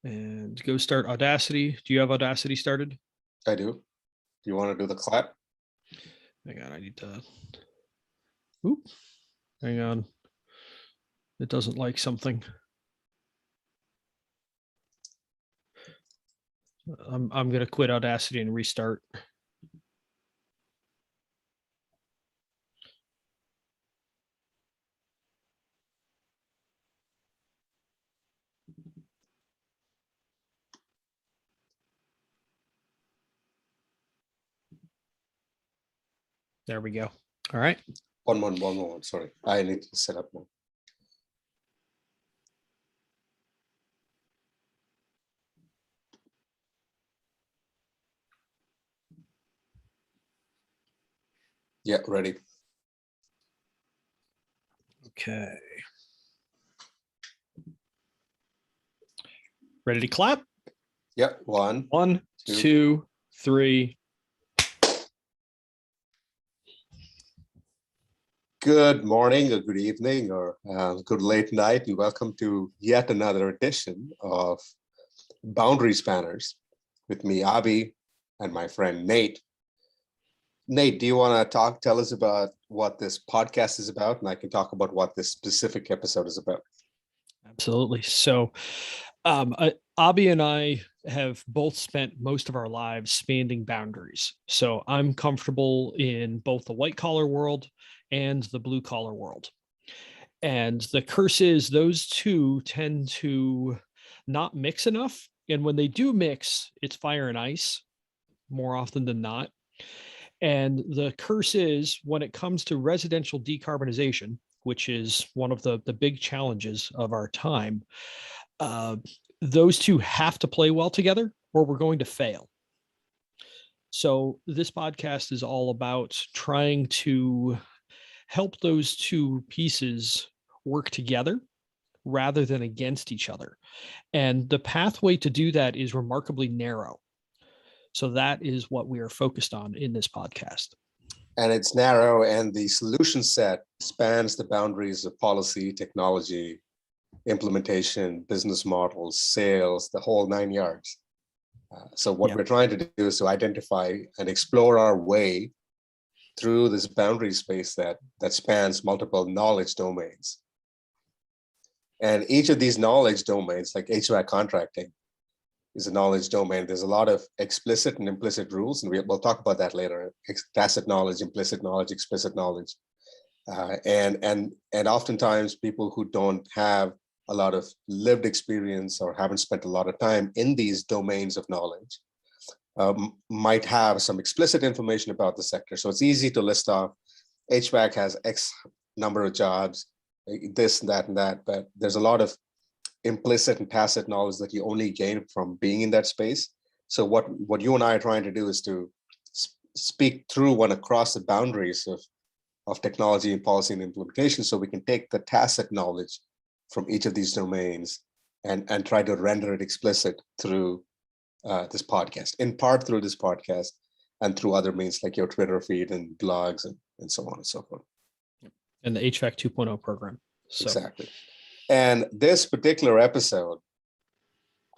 And go start Audacity. Do you have Audacity started? I do. Do you want to do the clap? Hang on, I need to. Oop. Hang on. It doesn't like something. I'm gonna quit Audacity and restart. There we go. All right. One more. Sorry, I need to set up now. Yeah, ready. Okay. Ready to clap? Yeah, one. One, two, three. Good morning or good evening or good late night, and welcome to yet another edition of Boundary Spanners with me, Abhi, and my friend Nate. Nate, do you want to tell us about what this podcast is about? And I can talk about what this specific episode is about. Absolutely. So, Abhi and I have both spent most of our lives spanning boundaries. So I'm comfortable in both the white collar world and the blue collar world. And the curse is those two tend to not mix enough. And when they do mix, it's fire and ice more often than not. And the curse is when it comes to residential decarbonization, which is one of the big challenges of our time, those two have to play well together or we're going to fail. So this podcast is all about trying to help those two pieces work together rather than against each other. And the pathway to do that is remarkably narrow. So that is what we are focused on in this podcast. And it's narrow, and the solution set spans the boundaries of policy, technology, implementation, business models, sales, the whole 9 yards. So what we're trying to do is to identify and explore our way through this boundary space that spans multiple knowledge domains. And each of these knowledge domains, like HVAC contracting, is a knowledge domain. There's a lot of explicit and implicit rules, and we'll talk about that later. Tacit knowledge, implicit knowledge, explicit knowledge. And oftentimes people who don't have a lot of lived experience or haven't spent a lot of time in these domains of knowledge might have some explicit information about the sector. So it's easy to list off HVAC has X number of jobs, this, that, and that, but there's a lot of implicit and tacit knowledge that you only gain from being in that space. So what you and I are trying to do is to speak through one across the boundaries of technology and policy and implementation, so we can take the tacit knowledge from each of these domains and try to render it explicit through this podcast, in part through this podcast and through other means like your Twitter feed and blogs and so on and so forth. And the HVAC 2.0 program. So. Exactly. And this particular episode,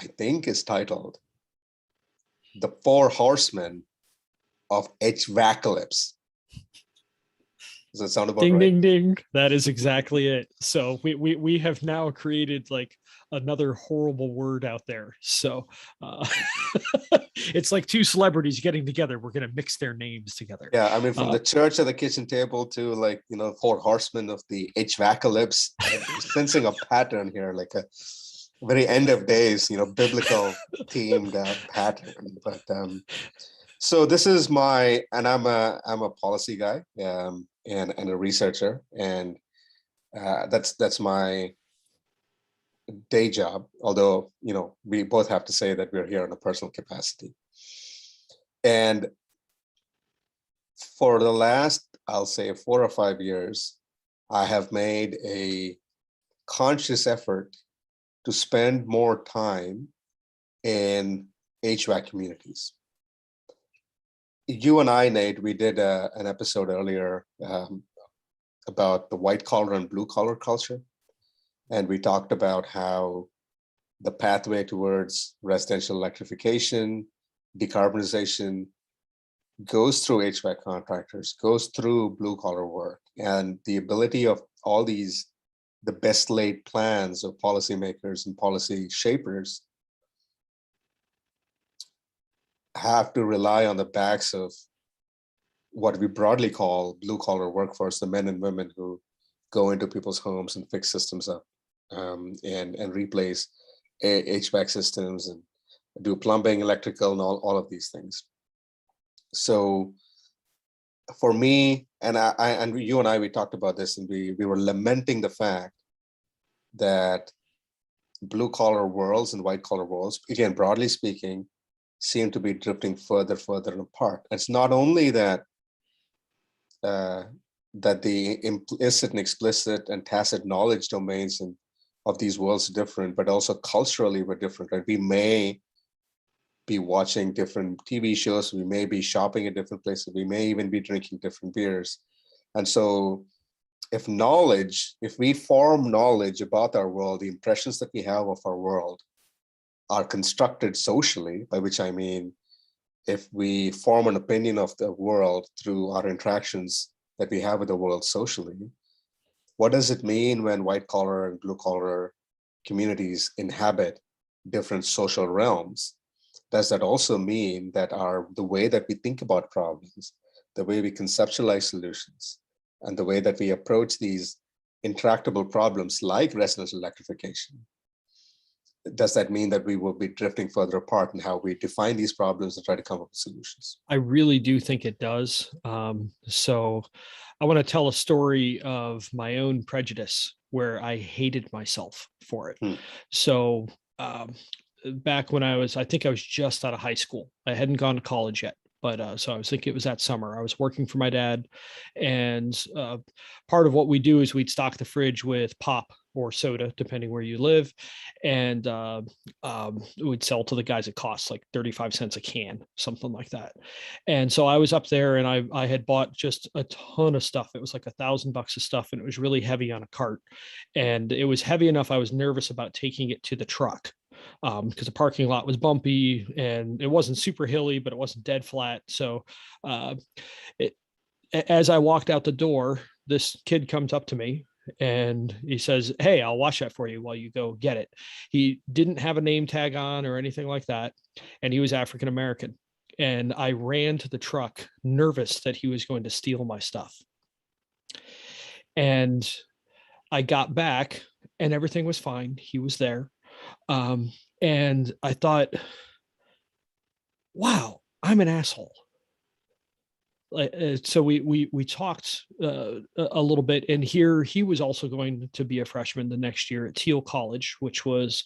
I think, is titled The Four Horsemen of HVACalypse. Does that sound about right? Ding, ding. That is exactly it. So we have now created like another horrible word out there. So it's like two celebrities getting together. We're going to mix their names together. Yeah, I mean, from the church at the kitchen table to like, four horsemen of the HVACalypse, sensing a pattern here, like a very end of days, biblical themed pattern. But so this is and I'm a policy guy and a researcher, and that's my day job. Although we both have to say that we're here in a personal capacity. And for the last, I'll say 4 or 5 years, I have made a conscious effort to spend more time in HVAC communities. You and I, Nate, we did an episode earlier about the white collar and blue collar culture. And we talked about how the pathway towards residential electrification, decarbonization, goes through HVAC contractors, goes through blue collar work, and the ability of all these, the best laid plans of policymakers and policy shapers have to rely on the backs of what we broadly call blue collar workforce, the men and women who go into people's homes and fix systems up, and replace HVAC systems and do plumbing, electrical, and all of these things. So for me, and and you and I, we talked about this, and we were lamenting the fact that blue collar worlds and white collar worlds, again, broadly speaking, seem to be drifting further apart. It's not only that that the implicit and explicit and tacit knowledge domains of these worlds are different, but also culturally we're different, right? We may be watching different TV shows, we may be shopping at different places, we may even be drinking different beers. And so if we form knowledge about our world, the impressions that we have of our world are constructed socially, by which I mean, if we form an opinion of the world through our interactions that we have with the world socially, what does it mean when white collar and blue collar communities inhabit different social realms? Does that also mean that the way that we think about problems, the way we conceptualize solutions, and the way that we approach these intractable problems like residential electrification, does that mean that we will be drifting further apart in how we define these problems and try to come up with solutions? I really do think it does. So I want to tell a story of my own prejudice where I hated myself for it. So back when I think I was just out of high school. I hadn't gone to college yet, but so I was thinking it was that summer. I was working for my dad, and part of what we do is we'd stock the fridge with pop or soda, depending where you live, and we'd sell to the guys at cost like 35 cents a can, something like that. And so I was up there, and I had bought just a ton of stuff. It was like $1,000 of stuff, and it was really heavy on a cart, and it was heavy enough I was nervous about taking it to the truck, because the parking lot was bumpy and it wasn't super hilly, but it wasn't dead flat. So as I walked out the door, this kid comes up to me and he says, "Hey, I'll wash that for you while you go get it." He didn't have a name tag on or anything like that, and he was African American. And I ran to the truck, nervous that he was going to steal my stuff. And I got back and everything was fine. He was there. And I thought, wow, I'm an asshole. So we talked a little bit, and here he was also going to be a freshman the next year at Teal College, which was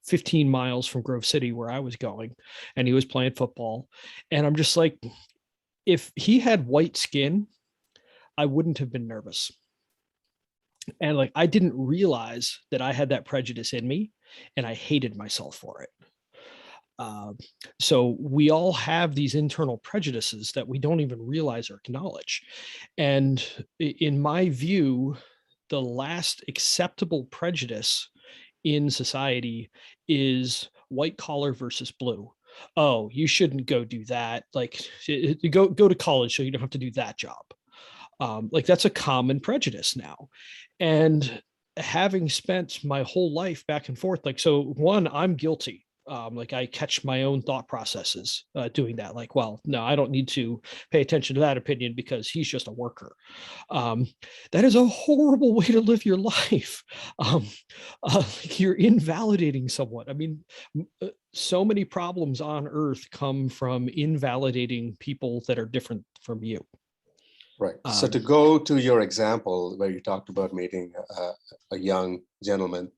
15 miles from Grove City where I was going, and he was playing football. And I'm just like, if he had white skin, I wouldn't have been nervous. And like, I didn't realize that I had that prejudice in me, and I hated myself for it. So we all have these internal prejudices that we don't even realize or acknowledge. And in my view, the last acceptable prejudice in society is white collar versus blue. Oh, you shouldn't go do that. Like, go to college so you don't have to do that job. Like, that's a common prejudice now. And having spent my whole life back and forth, like, so one, I'm guilty. Like, I catch my own thought processes doing that. Like, well, no, I don't need to pay attention to that opinion because he's just a worker. That is a horrible way to live your life. You're invalidating someone. I mean, so many problems on earth come from invalidating people that are different from you. Right. So to go to your example where you talked about meeting a young gentleman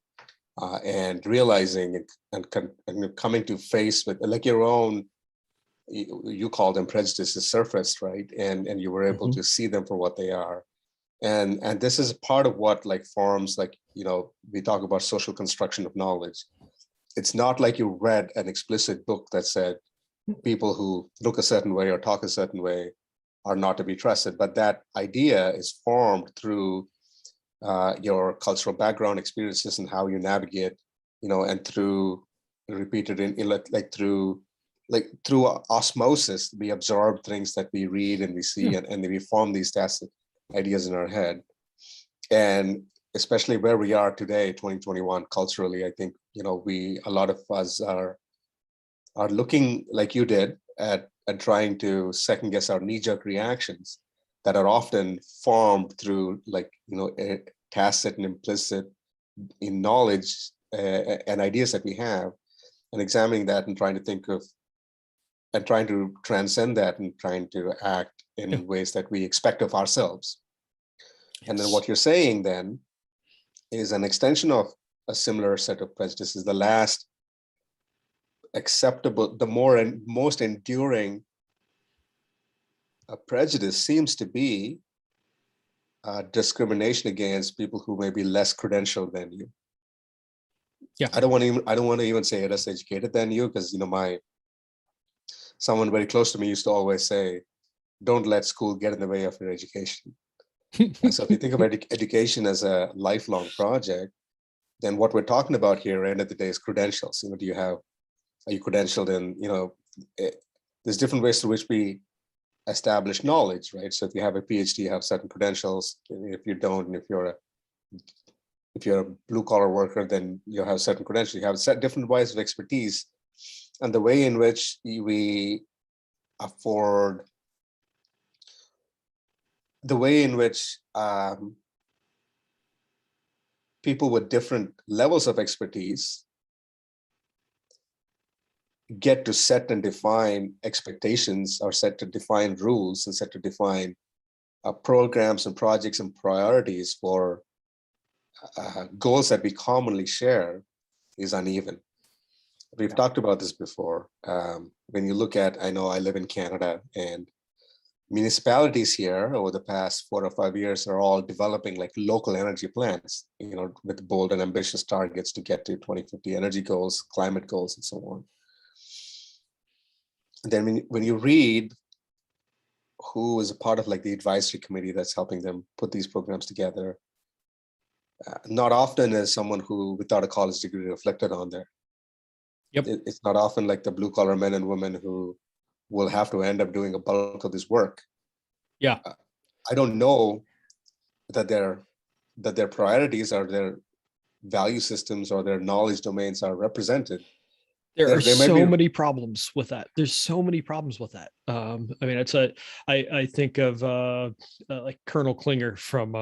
and realizing and coming to face with like your own, you call them prejudices surfaced, right? And you were able to see them for what they are. And this is part of what like forms, like, you know, we talk about social construction of knowledge. It's not like you read an explicit book that said people who look a certain way or talk a certain way are not to be trusted, but that idea is formed through your cultural background, experiences, and how you navigate and through repeated through osmosis, we absorb things that we read and we see, and we form these tacit ideas in our head. And especially where we are today, 2021, culturally, I think, a lot of us are looking, like you did, at trying to second guess our knee-jerk reactions that are often formed through a tacit and implicit in knowledge and ideas that we have, and examining that and trying to think of and trying to transcend that and trying to act in ways that we expect of ourselves. Yes. And then what you're saying then is an extension of a similar set of prejudices. The last acceptable, the most enduring prejudice seems to be discrimination against people who may be less credentialed than you. Yeah, I don't want to even say less educated than you, because someone very close to me used to always say, "Don't let school get in the way of your education." So if you think about education as a lifelong project, then what we're talking about here, end of the day, is credentials. Are you credentialed in? There's different ways through which we establish knowledge, right? So if you have a PhD, you have certain credentials. If you don't, and if you're a blue collar worker, then you have certain credentials. You have set different ways of expertise, and the way in which we afford, the way in which people with different levels of expertise get to set and define expectations, or set to define rules, and set to define programs and projects and priorities for goals that we commonly share, is uneven. We've talked about this before. When you look at, I know I live in Canada, and municipalities here over the past 4 or 5 years are all developing like local energy plans, with bold and ambitious targets to get to 2050 energy goals, climate goals, and so on. And then when you read who is a part of like the advisory committee that's helping them put these programs together, not often is someone who without a college degree reflected on there. Yep. It's not often like the blue collar men and women who will have to end up doing a bulk of this work. Yeah. I don't know that their priorities or their value systems or their knowledge domains are represented. There are so many problems with that. There's so many problems with that. I mean, I think of like Colonel Klinger from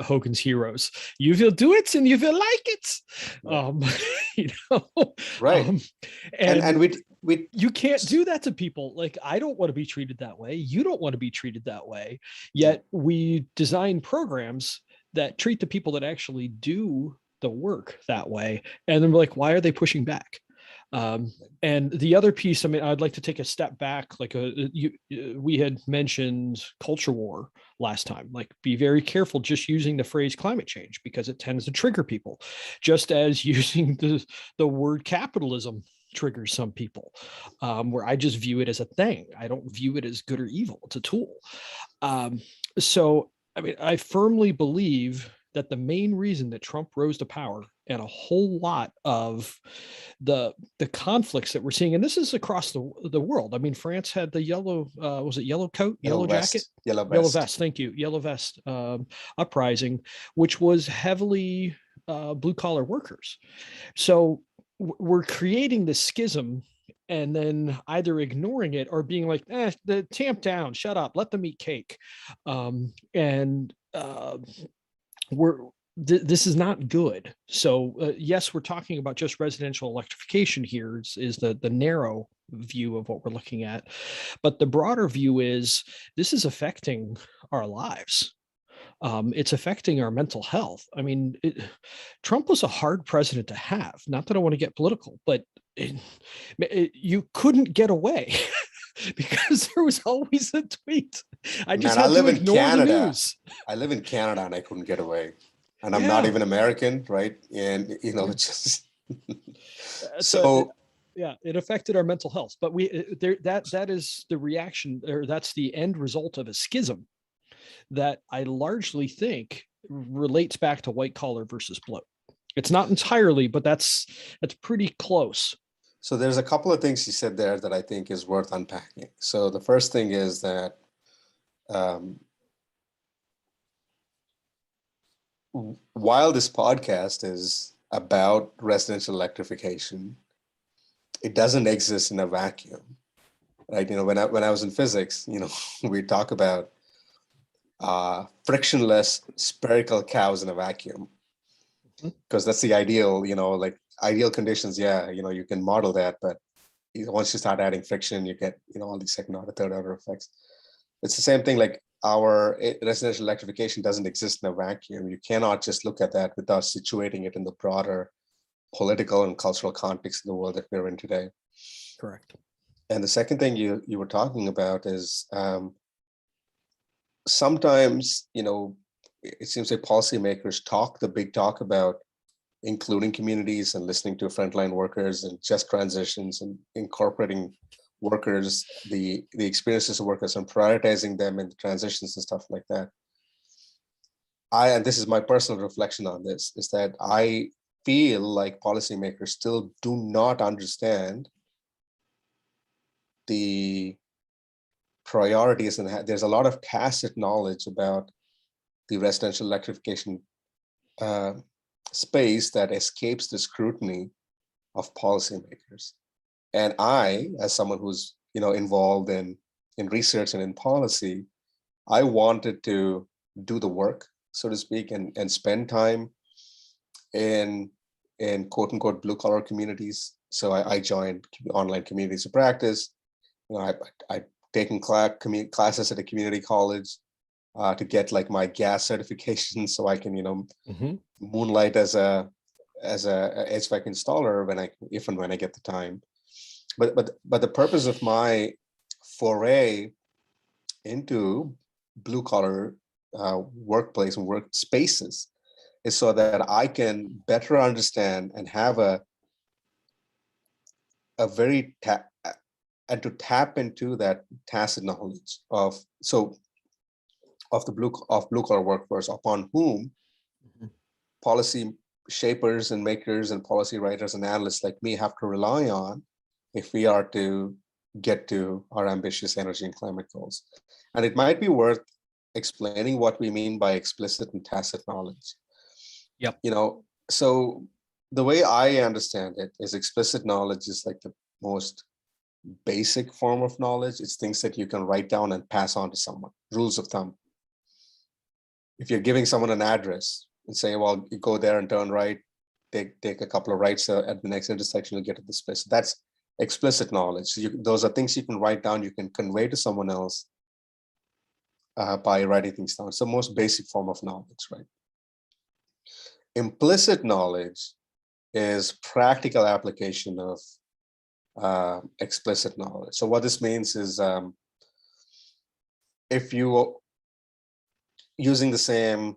Hogan's Heroes. You will do it and you will like it. Right. And we you can't do that to people. Like, I don't want to be treated that way. You don't want to be treated that way. Yet we design programs that treat the people that actually do the work that way. And then we're like, why are they pushing back? And the other piece, I mean, I'd like to take a step back. Like we had mentioned culture war last time. Like, be very careful just using the phrase climate change, because it tends to trigger people, just as using the word capitalism triggers some people, where I just view it as a thing. I don't view it as good or evil. It's a tool. So, I mean, I firmly believe that the main reason that Trump rose to power, and a whole lot of the conflicts that we're seeing, and this is across the world. I mean, France had the yellow, was it yellow coat, yellow jacket, yellow vest. Thank you, yellow vest uprising, which was heavily blue collar workers. So we're creating this schism, and then either ignoring it or being like, tamp down, shut up, let them eat cake, this is not good. So yes, we're talking about just residential electrification here is the narrow view of what we're looking at. But the broader view is this is affecting our lives. It's affecting our mental health. I mean, Trump was a hard president to have. Not that I want to get political, but you couldn't get away because there was always a tweet. I live in Canada. I live in Canada and I couldn't get away. And I'm not even American, right? And just so yeah, it affected our mental health. But that is the reaction, or that's the end result of a schism that I largely think relates back to white collar versus blue. It's not entirely, but that's pretty close. So there's a couple of things you said there that I think is worth unpacking. So the first thing is that um, while this podcast is about residential electrification, it doesn't exist in a vacuum, right? When I was in physics, we talk about frictionless spherical cows in a vacuum, because that's the ideal, like ideal conditions. Yeah, you can model that, but once you start adding friction, you get, all these second order, third order effects. It's the same thing. Like our residential electrification doesn't exist in a vacuum. You cannot just look at that without situating it in the broader political and cultural context of the world that we're in today. Correct. And the second thing you were talking about is sometimes, it seems like policymakers talk the big talk about including communities and listening to frontline workers and just transitions and incorporating workers, the experiences of workers and prioritizing them in the transitions and stuff like that. And this is my personal reflection on this, is that I feel like policymakers still do not understand the priorities, and there's a lot of tacit knowledge about the residential electrification space that escapes the scrutiny of policymakers. And I, as someone who's involved in research and in policy, I wanted to do the work, so to speak, and spend time in quote unquote blue collar communities. So I joined online communities of practice. I taken classes at a community college to get like my gas certification, so I can moonlight as a HVAC installer if and when I get the time. But the purpose of my foray into blue collar workplace and work spaces is so that I can better understand and have a very and to tap into that tacit knowledge of the blue collar workforce, upon whom policy shapers and makers and policy writers and analysts like me have to rely on if we are to get to our ambitious energy and climate goals. And it might be worth explaining what we mean by explicit and tacit knowledge. Yep. So the way I understand it is explicit knowledge is like the most basic form of knowledge. It's things that you can write down and pass on to someone, rules of thumb. If you're giving someone an address and saying, well, you go there and turn right, take a couple of rights at the next intersection, you'll get to this place. That's explicit knowledge. Those are things you can write down, you can convey to someone else by writing things down. It's the most basic form of knowledge, right? Implicit knowledge is practical application of explicit knowledge. So what this means is if you using the same,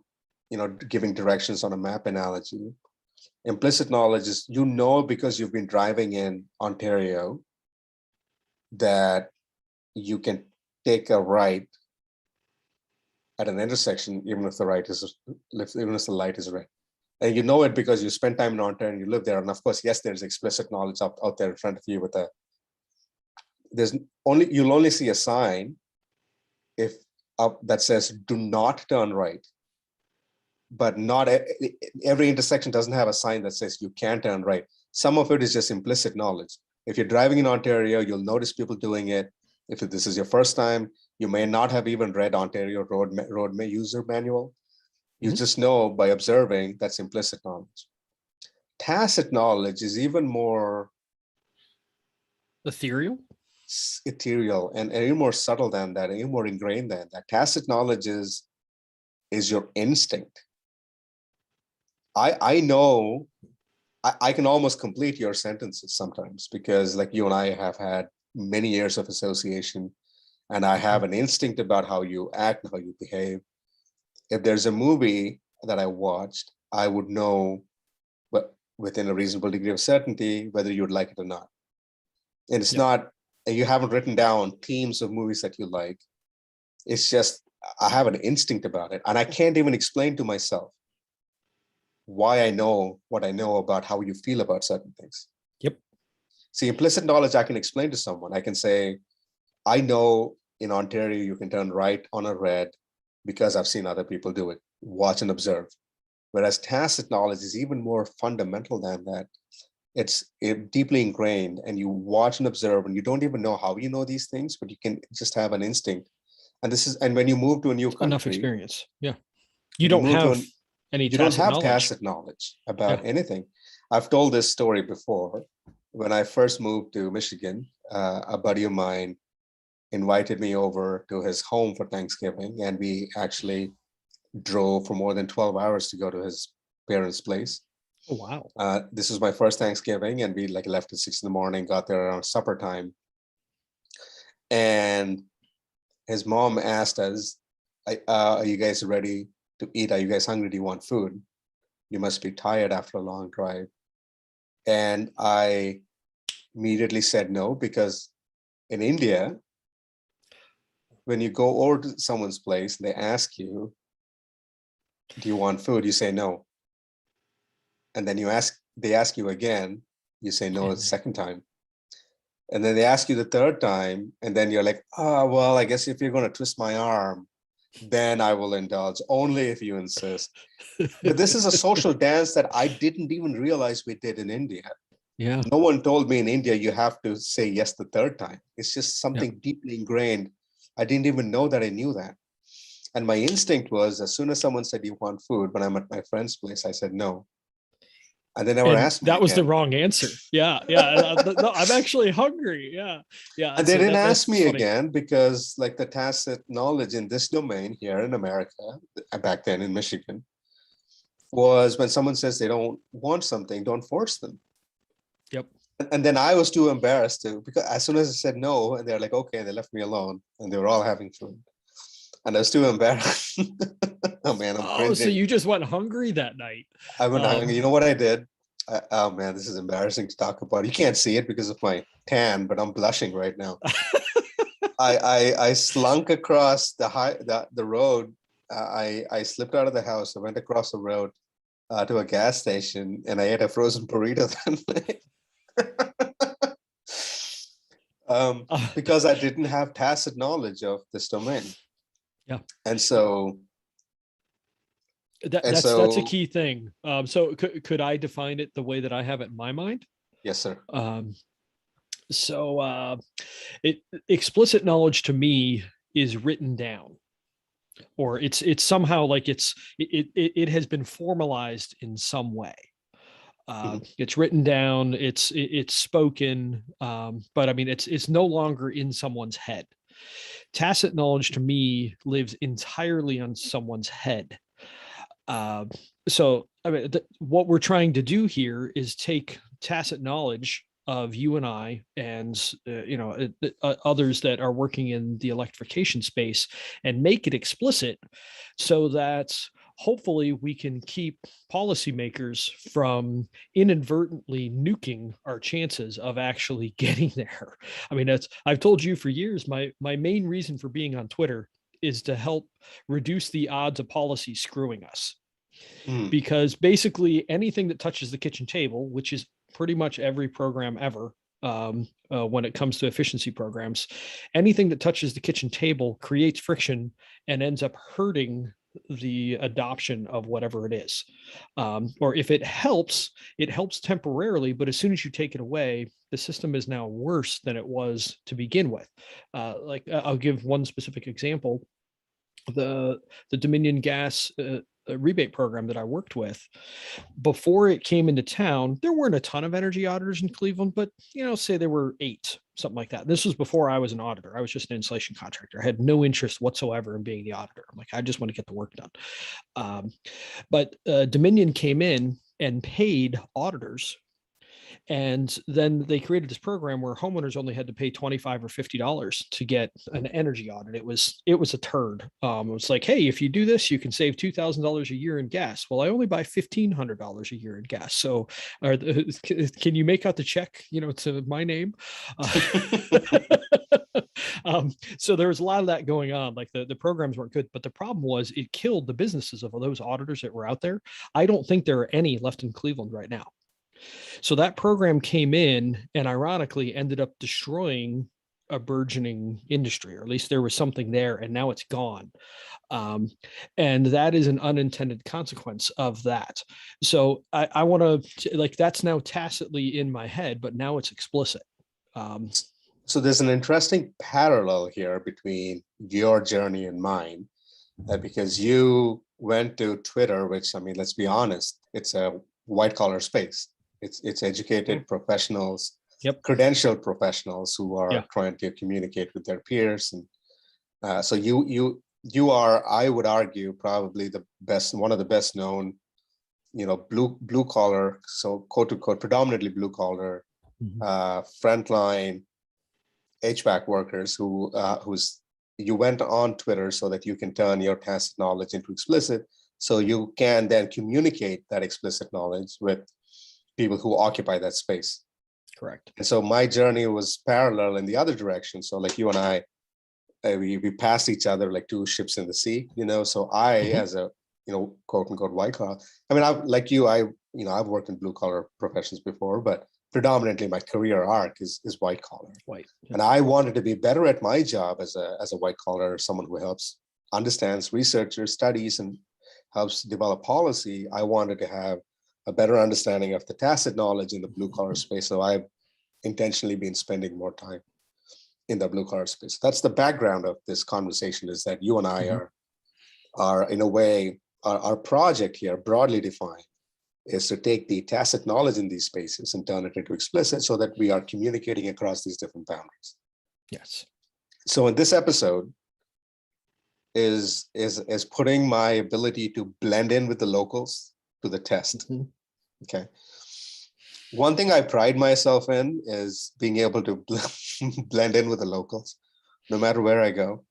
giving directions on a map analogy, implicit knowledge is, because you've been driving in Ontario, that you can take a right at an intersection, even if the light is red. And you know it because you spend time in Ontario and you live there. And of course, yes, there's explicit knowledge out there in front of you with you'll only see a sign if that says do not turn right. But not every intersection doesn't have a sign that says you can't turn right. Some of it is just implicit knowledge. If you're driving in Ontario, you'll notice people doing it. If this is your first time, you may not have even read Ontario road user manual. You just know by observing. That's implicit knowledge. Tacit knowledge is even more ethereal and even more subtle than that, and even more ingrained than that. Tacit knowledge is your instinct. I know I can almost complete your sentences sometimes, because like you and I have had many years of association, and I have an instinct about how you act and how you behave. If there's a movie that I watched, I would know, but within a reasonable degree of certainty, whether you'd like it or not. And it's not, you haven't written down themes of movies that you like. It's just, I have an instinct about it, and I can't even explain to myself why I know what I know about how you feel about certain things. Yep. See, implicit knowledge I can explain to someone. I can say, I know in Ontario you can turn right on a red because I've seen other people do it. Watch and observe. Whereas tacit knowledge is even more fundamental than that. It's deeply ingrained, and you watch and observe, and you don't even know how you know these things, but you can just have an instinct. And when you move to a new Enough country, experience. Yeah. You when you don't move to have an any you don't tacit have knowledge. tacit knowledge Yeah. about anything. I've told this story before. When I first moved to Michigan, a buddy of mine invited me over to his home for Thanksgiving, and we actually drove for more than 12 hours to go to his parents' place. Oh, wow. This was my first Thanksgiving, and we like left at 6 in the morning, got there around supper time. And his mom asked us, are you guys ready to eat? Are you guys hungry? Do you want food? You must be tired after a long drive. And I immediately said no, because in India, when you go over to someone's place, they ask you, do you want food? You say no. And then they ask you again, you say no the second time. And then they ask you the third time, and then you're like, oh, well, I guess if you're going to twist my arm, then I will indulge, only if you insist. But this is a social dance that I didn't even realize we did in India. Yeah. No one told me in India you have to say yes the third time. It's just Yeah. something deeply ingrained. I didn't even know that I knew that. And my instinct was, as soon as someone said, you want food, when I'm at my friend's place, I said no. And they never And asked me that was the again. wrong answer. Yeah. Yeah. No, I'm actually hungry. Yeah. Yeah. And they So didn't ask that's me funny. again, because like the tacit knowledge in this domain here in America, back then in Michigan, was when someone says they don't want something, don't force them. Yep. And then I was too embarrassed to, because as soon as I said no, and they're like, okay, they left me alone, and they were all having food. And I was too embarrassed. Oh man, I'm Oh, so cringing. you just went hungry that night. I went hungry. You Um, know what I did? Oh man, this is embarrassing to talk about. You can't see it because of my tan, but I'm blushing right now. I slunk across the road. I slipped out of the house. I went across the road to a gas station, and I ate a frozen burrito that night. Because I didn't have tacit knowledge of this domain. yeah. And so and That's a so key thing. So could I define it the way that I have it in my mind? yes, sir. Um, so it explicit knowledge to me is written down, or it's somehow like it has been formalized in some way. Mhm. It's written down, it's spoken, but I mean it's no longer in someone's head. Tacit knowledge to me lives entirely on someone's head. Uh, so I mean, what we're trying to do here is take tacit knowledge of you and I, and others that are working in the electrification space, and make it explicit, so that hopefully we can keep policymakers from inadvertently nuking our chances of actually getting there. I mean, I've told you for years, my main reason for being on Twitter is to help reduce the odds of policy screwing us. Mm. Because basically anything that touches the kitchen table, which is pretty much every program ever, when it comes to efficiency programs, anything that touches the kitchen table creates friction and ends up hurting the adoption of whatever it is. Or if it helps temporarily, but as soon as you take it away, the system is now worse than it was to begin with. Like I'll give one specific example. The Dominion gas rebate program that I worked with, before it came into town, there weren't a ton of energy auditors in Cleveland, but say there were 8, something like that. This was before I was an auditor. I was just an installation contractor. I had no interest whatsoever in being the auditor. I'm like, I just want to get the work done. But Dominion came in and paid auditors, And then they created this program where homeowners only had to pay $25 or $50 to get an energy audit. It was a turd. It was like, hey, if you do this, you can save $2,000 a year in gas. Well, I only buy $1,500 a year in gas. So can you make out the check, to my name? So there was a lot of that going on. Like the programs weren't good, but the problem was it killed the businesses of those auditors that were out there. I don't think there are any left in Cleveland right now. So that program came in and ironically ended up destroying a burgeoning industry, or at least there was something there, and now it's gone. Um, and that is an unintended consequence of that. So I want to, like, that's now tacitly in my head, but now it's explicit. So there's an interesting parallel here between your journey and mine, because you went to Twitter, which, I mean, let's be honest, it's a white collar space. It's educated professionals, Yep. credentialed professionals who are Yeah. trying to communicate with their peers. And so you are, I would argue, probably the best, one of the best known, blue collar, so quote unquote, predominantly blue collar, frontline HVAC workers who's you went on Twitter so that you can turn your tacit knowledge into explicit, so you can then communicate that explicit knowledge with people who occupy that space. Correct. And so my journey was parallel in the other direction. So like you and I, we passed each other like two ships in the sea, So I, as a, quote unquote white collar, I mean, like you, I've worked in blue collar professions before, but predominantly my career arc is white collar. White. Yeah. And I wanted to be better at my job as a white collar, someone who helps, understands, researchers, studies, and helps develop policy. I wanted to have a better understanding of the tacit knowledge in the blue collar space. So I've intentionally been spending more time in the blue collar space. That's the background of this conversation, is that you and I are in a way, our project here, broadly defined, is to take the tacit knowledge in these spaces and turn it into explicit so that we are communicating across these different boundaries. Yes. So in this episode is putting my ability to blend in with the locals to the test. Okay. One thing I pride myself in is being able to blend in with the locals, no matter where I go.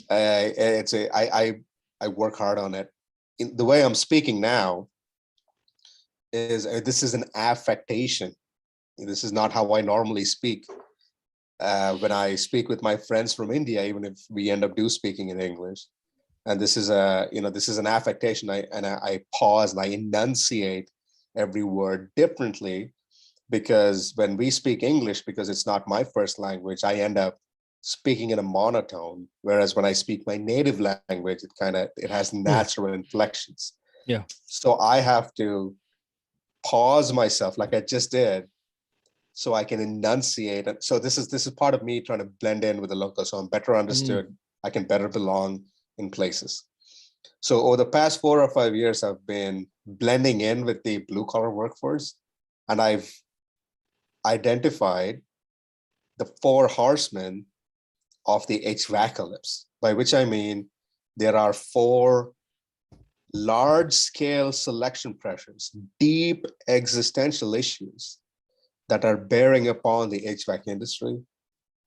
I work hard on it. The way I'm speaking now is this is an affectation. This is not how I normally speak. When I speak with my friends from India, even if we end up speaking in English, and this is an affectation. I pause and I enunciate every word differently, because when we speak English, because it's not my first language, I end up speaking in a monotone. Whereas when I speak my native language, it has natural inflections. Yeah. So I have to pause myself like I just did, so I can enunciate. And so this is part of me trying to blend in with the locals, so I'm better understood. I can better belong in places. So over the past 4 or 5 years, I've been blending in with the blue collar workforce, and I've identified the 4 horsemen of the HVACalypse, by which I mean there are 4 large-scale selection pressures, deep existential issues that are bearing upon the HVAC industry,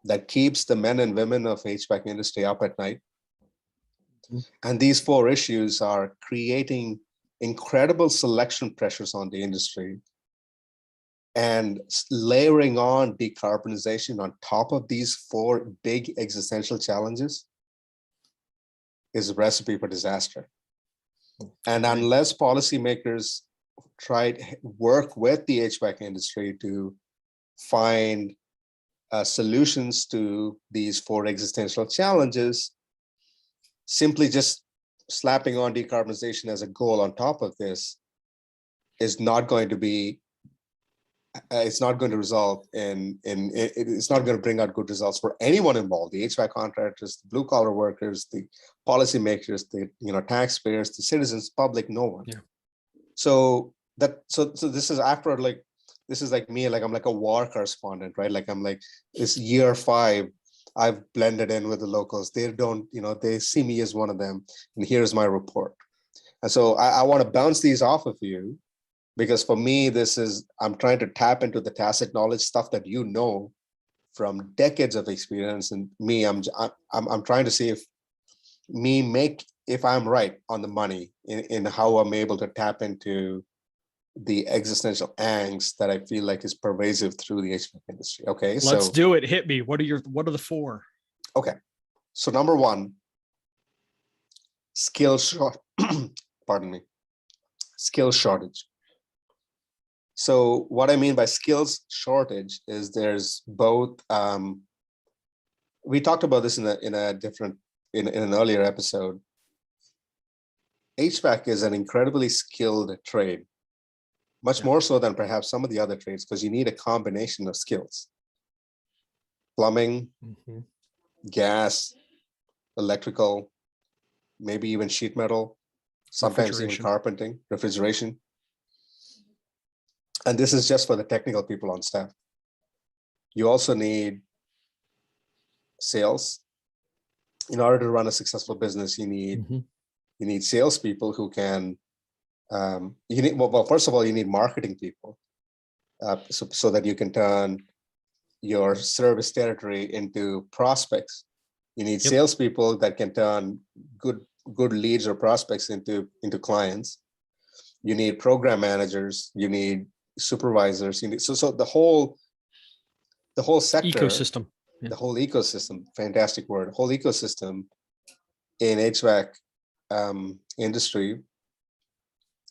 that keeps the men and women of HVAC industry up at night. And these 4 issues are creating incredible selection pressures on the industry, and layering on decarbonization on top of these 4 big existential challenges is a recipe for disaster. And unless policymakers work with the HVAC industry to find solutions to these 4 existential challenges, simply just slapping on decarbonization as a goal on top of this is not going to be, it's not going to result it's not going to bring out good results for anyone involved: the HVAC contractors, the blue collar workers, the policymakers, the taxpayers, the citizens, public, no one. Yeah. So this is after, like, this is like me, like I'm like a war correspondent, right? Like I'm like, this year 5, I've blended in with the locals. They don't, they see me as one of them, and here's my report. And so I want to bounce these off of you, Because for me, I'm trying to tap into the tacit knowledge stuff that you know from decades of experience. And me, I'm trying to see if I'm right on the money in how I'm able to tap into the existential angst that I feel like is pervasive through the HVAC industry. Okay, Let's so do it. Hit me. What are the four? okay, so number one, skill short. Pardon me, skill shortage. So what I mean by skills shortage is there's both. We talked about this in an earlier episode. HVAC is an incredibly skilled trade, much more so than perhaps some of the other trades, because you need a combination of skills: plumbing, gas, electrical, maybe even sheet metal, sometimes even carpenting, refrigeration. And this is just for the technical people on staff. You also need sales. In order to run a successful business, you need salespeople who can. First of all, you need marketing people, so that you can turn your service territory into prospects. You need salespeople that can turn good leads or prospects into clients. You need program managers. You need supervisors. You need so the whole sector, ecosystem. The whole ecosystem. Fantastic word. Whole ecosystem in HVAC industry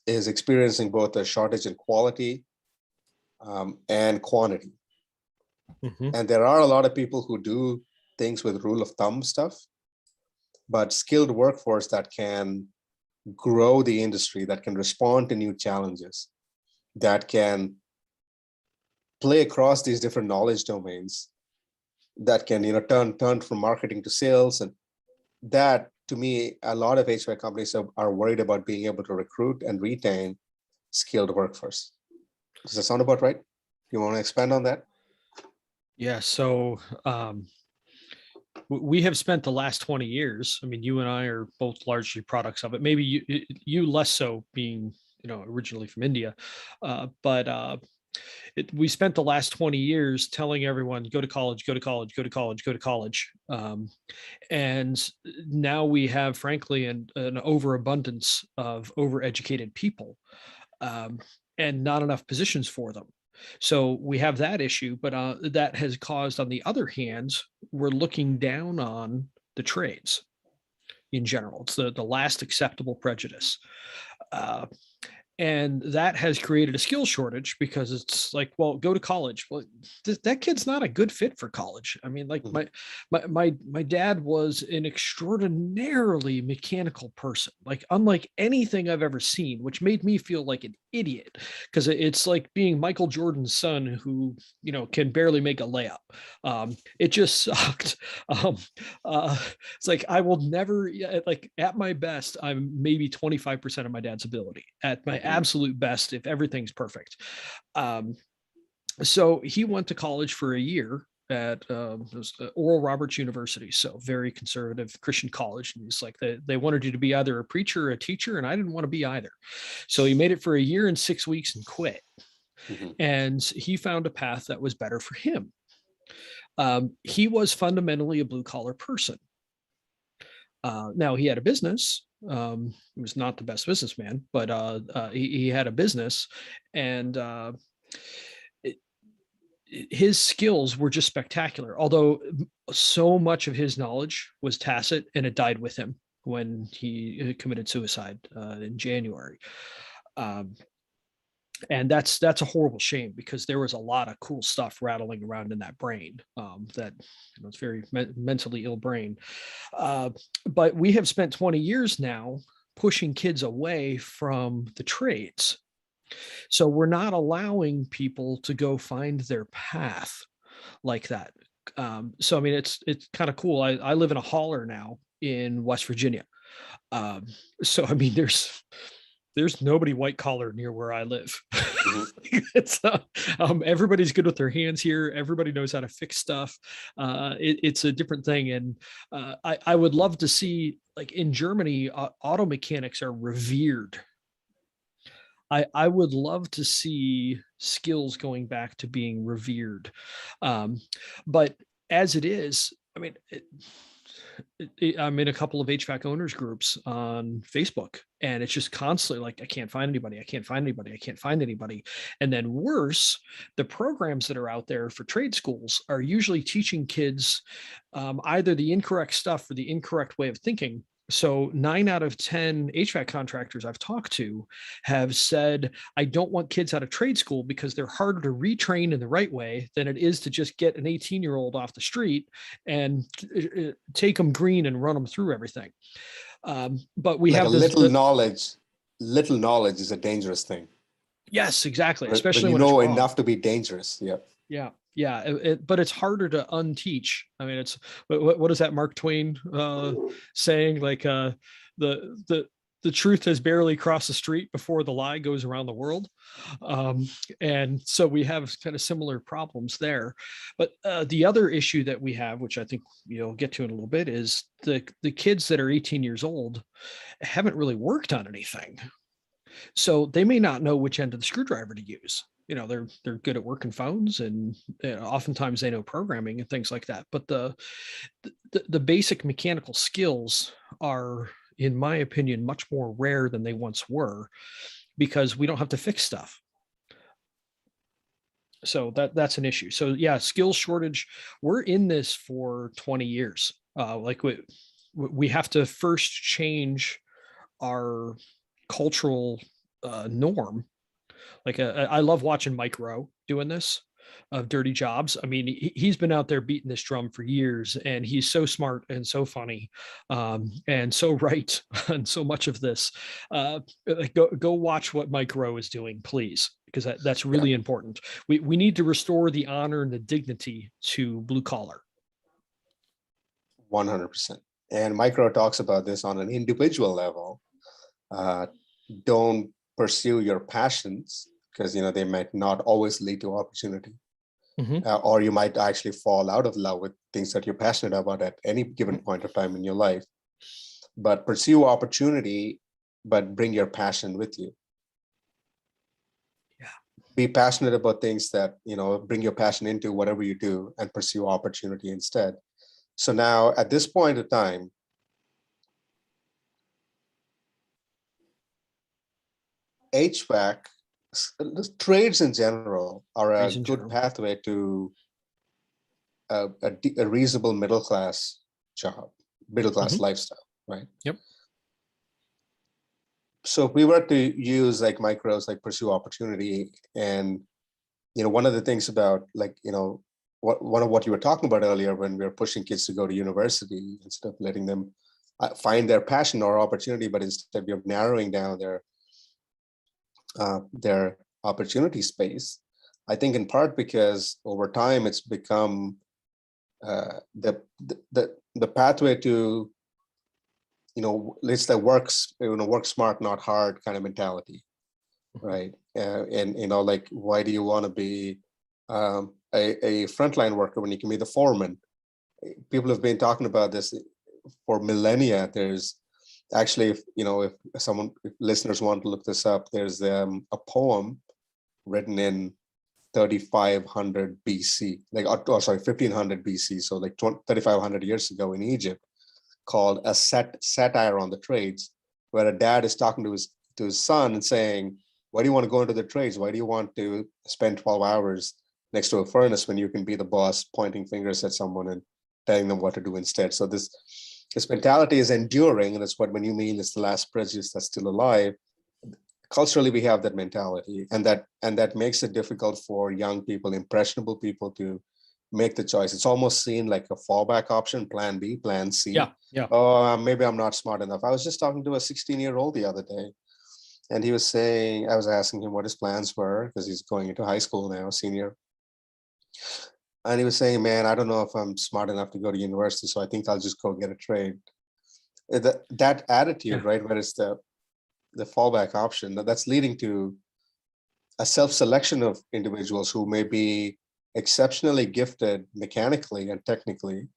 is experiencing both a shortage in quality and quantity. And there are a lot of people who do things with rule of thumb stuff, but skilled workforce that can grow the industry, that can respond to new challenges, that can play across these different knowledge domains, that can turn from marketing to sales. And that, to me, a lot of HVAC companies are worried about being able to recruit and retain skilled workforce. Does that sound about right? You want to expand on that? Yeah. So we have spent the last 20 years. I mean, you and I are both largely products of it. Maybe you less so, being originally from India, but we spent the last 20 years telling everyone, go to college, go to college, go to college, go to college. And now we have, frankly, an overabundance of overeducated people, and not enough positions for them. So we have that issue, but that has caused, on the other hand, we're looking down on the trades in general. It's the last acceptable prejudice. And that has created a skill shortage, because it's like, well, go to college. Well, that kid's not a good fit for college. I mean, like my dad was an extraordinarily mechanical person, like unlike anything I've ever seen, which made me feel like an idiot, because it's like being Michael Jordan's son who, can barely make a layup. It just sucked. It's like, I will never, like, at my best, I'm maybe 25% of my dad's ability. At my absolute best, if everything's perfect. So he went to college for a year at Oral Roberts University, so very conservative Christian college. And he's like, they wanted you to be either a preacher or a teacher, and I didn't want to be either. So he made it for a year and 6 weeks and quit. And he found a path that was better for him. He was fundamentally a blue collar person. Now he had a business. He was not the best businessman, but he had a business, and his skills were just spectacular. Although so much of his knowledge was tacit, and it died with him when he committed suicide in January. And that's a horrible shame, because there was a lot of cool stuff rattling around in that brain, that it's very mentally ill brain. But we have spent 20 years now pushing kids away from the trades. So we're not allowing people to go find their path like that. So I mean, it's kind of cool. I live in a holler now in West Virginia. So I mean, there's nobody white collar near where I live. It's everybody's good with their hands here. Everybody knows how to fix stuff. It's a different thing. And I would love to see, like in Germany, auto mechanics are revered. I would love to see skills going back to being revered. Um, but as it is, I mean, I'm in a couple of HVAC owners groups on Facebook, and it's just constantly like, I can't find anybody. I can't find anybody. I can't find anybody. And then worse, the programs that are out there for trade schools are usually teaching kids either the incorrect stuff or the incorrect way of thinking. So 9 out of 10 HVAC contractors I've talked to have said, I don't want kids out of trade school because they're harder to retrain in the right way than it is to just get an 18-year-old off the street and take them green and run them through everything. But we Like a have this, little knowledge is a dangerous thing. yes, exactly, When especially you when it's know wrong. enough to be dangerous. Yeah. Yeah. Yeah. But it's harder to unteach. I mean, it's what is that Mark Twain saying? Like the truth has barely crossed the street before the lie goes around the world. Um, and so we have kind of similar problems there. But the other issue that we have, which I think you'll get to in a little bit, is the kids that are 18 years old haven't really worked on anything. So they may not know which end of the screwdriver to use. They're good at working phones, and oftentimes they know programming and things like that. But the basic mechanical skills are, in my opinion, much more rare than they once were, because we don't have to fix stuff. So that's an issue. So yeah, skills shortage. We're in this for 20 years. Like we have to first change our cultural norm. Like I love watching Mike Rowe doing this of Dirty Jobs. I mean, he's been out there beating this drum for years, and he's so smart and so funny, and so right on so much of this. Go watch what Mike Rowe is doing, please, because that's Yeah. really important. We need to restore the honor and the dignity to blue collar. 100%. And Micro talks about this on an individual level. Don't pursue your passions because they might not always lead to opportunity, Mm-hmm. or you might actually fall out of love with things that you're passionate about at any given point of time in your life. But pursue opportunity, but bring your passion with you. Yeah. Be passionate about things that bring your passion into whatever you do, and pursue opportunity instead. So now at this point of time, HVAC, trades in general are a Trades in good general. pathway to a reasonable middle class job, middle class Mm-hmm. lifestyle, right? Yep. So if we were to use like micros, like pursue opportunity, and one of the things about one of what you were talking about earlier, when we were pushing kids to go to university instead of letting them find their passion or opportunity, but instead we are narrowing down their opportunity space. I think in part because over time it's become the pathway to it's the work smart not hard kind of mentality, right? And like, why do you want to be a frontline worker when you can be the foreman? People have been talking about this for millennia. There's actually, if listeners want to look this up, there's a poem written in 3500 BC, like, sorry, 1500 BC, so like 3500 years ago in Egypt, called a satire on the trades, where a dad is talking to his son and saying, why do you want to go into the trades? Why do you want to spend 12 hours next to a furnace when you can be the boss, pointing fingers at someone and telling them what to do instead? So this mentality is enduring, and it's what, when you mean it's the last prejudice that's still alive, culturally we have that mentality, and that makes it difficult for young people, impressionable people, to make the choice. It's almost seen like a fallback option, plan B, plan C. Yeah. Yeah. Oh, maybe I'm not smart enough. I was just talking to a 16-year-old the other day, and he was saying, I was asking him what his plans were, because he's going into high school now, senior. And he was saying, man, I don't know if I'm smart enough to go to university, so I think I'll just go get a trade. That attitude, Yeah. right, where it's the fallback option, that's leading to a self-selection of individuals who may be exceptionally gifted mechanically and technically,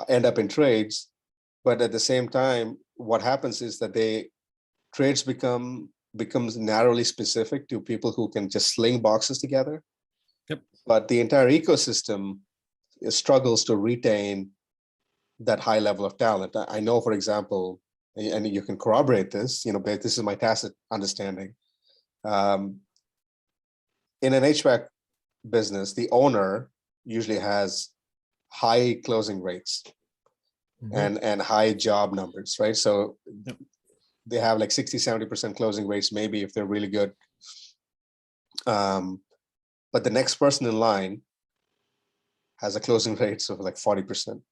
end up in trades. But at the same time, what happens is that trades become becomes narrowly specific to people who can just sling boxes together. Yep. But the entire ecosystem struggles to retain that high level of talent. I know, for example, and you can corroborate this, but this is my tacit understanding. In an HVAC business, the owner usually has high closing rates and high job numbers, right? So they have like 60-70% closing rates, maybe if they're really good. But the next person in line has a closing rates of like 40%.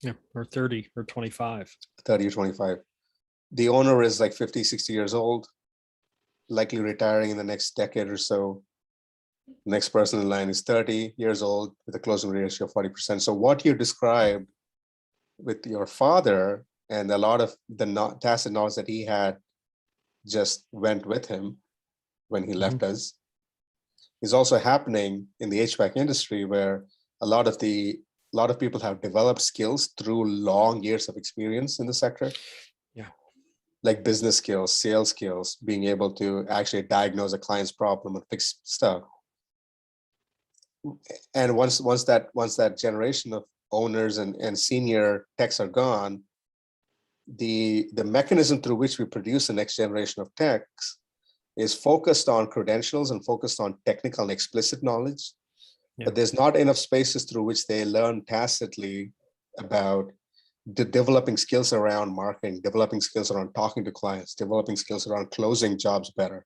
Yeah, or 30 or 25. 30 or 25. The owner is like 50, 60 years old, likely retiring in the next decade or so. Next person in line is 30 years old with a closing ratio of 40%. So what you described with your father and a lot of the tacit knowledge that he had just went with him when he left us is also happening in the HVAC industry, where a lot of people have developed skills through long years of experience in the sector. Yeah. Like business skills, sales skills, being able to actually diagnose a client's problem and fix stuff. And once that generation of owners and senior techs are gone, the mechanism through which we produce the next generation of techs is focused on credentials and focused on technical and explicit knowledge. Yeah. But there's not enough spaces through which they learn tacitly about developing skills around marketing, developing skills around talking to clients, developing skills around closing jobs better.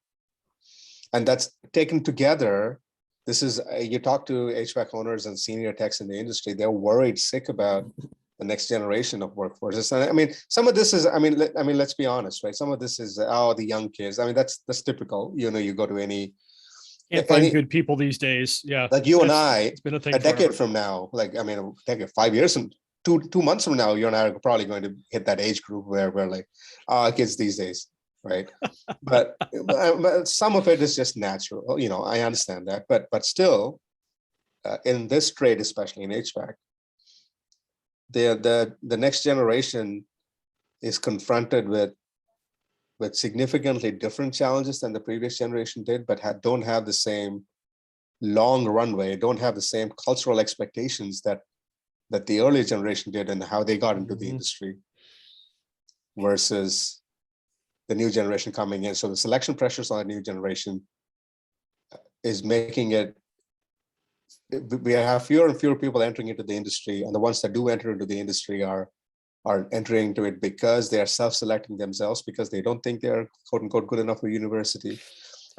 And that's taken together. This is, you talk to HVAC owners and senior techs in the industry, they're worried sick about the next generation of workforces. And I mean, some of this is, let's be honest, right? Some of this is, the young kids. I mean, that's typical. You go to any. Can't find good people these days. Yeah. Like you and I, it's been a thing decade from now, like, 5 years and 2 months from now, you and I are probably going to hit that age group where we're like, kids these days. Right. but some of it is just natural. I understand that. But still, in this trade, especially in HVAC, the next generation is confronted with significantly different challenges than the previous generation did, but don't have the same long runway, don't have the same cultural expectations that the earlier generation did and how they got into the industry versus the new generation coming in. So the selection pressures on the new generation is making it, we have fewer and fewer people entering into the industry, and the ones that do enter into the industry are entering into it because they are self-selecting themselves, because they don't think they're quote unquote good enough for university.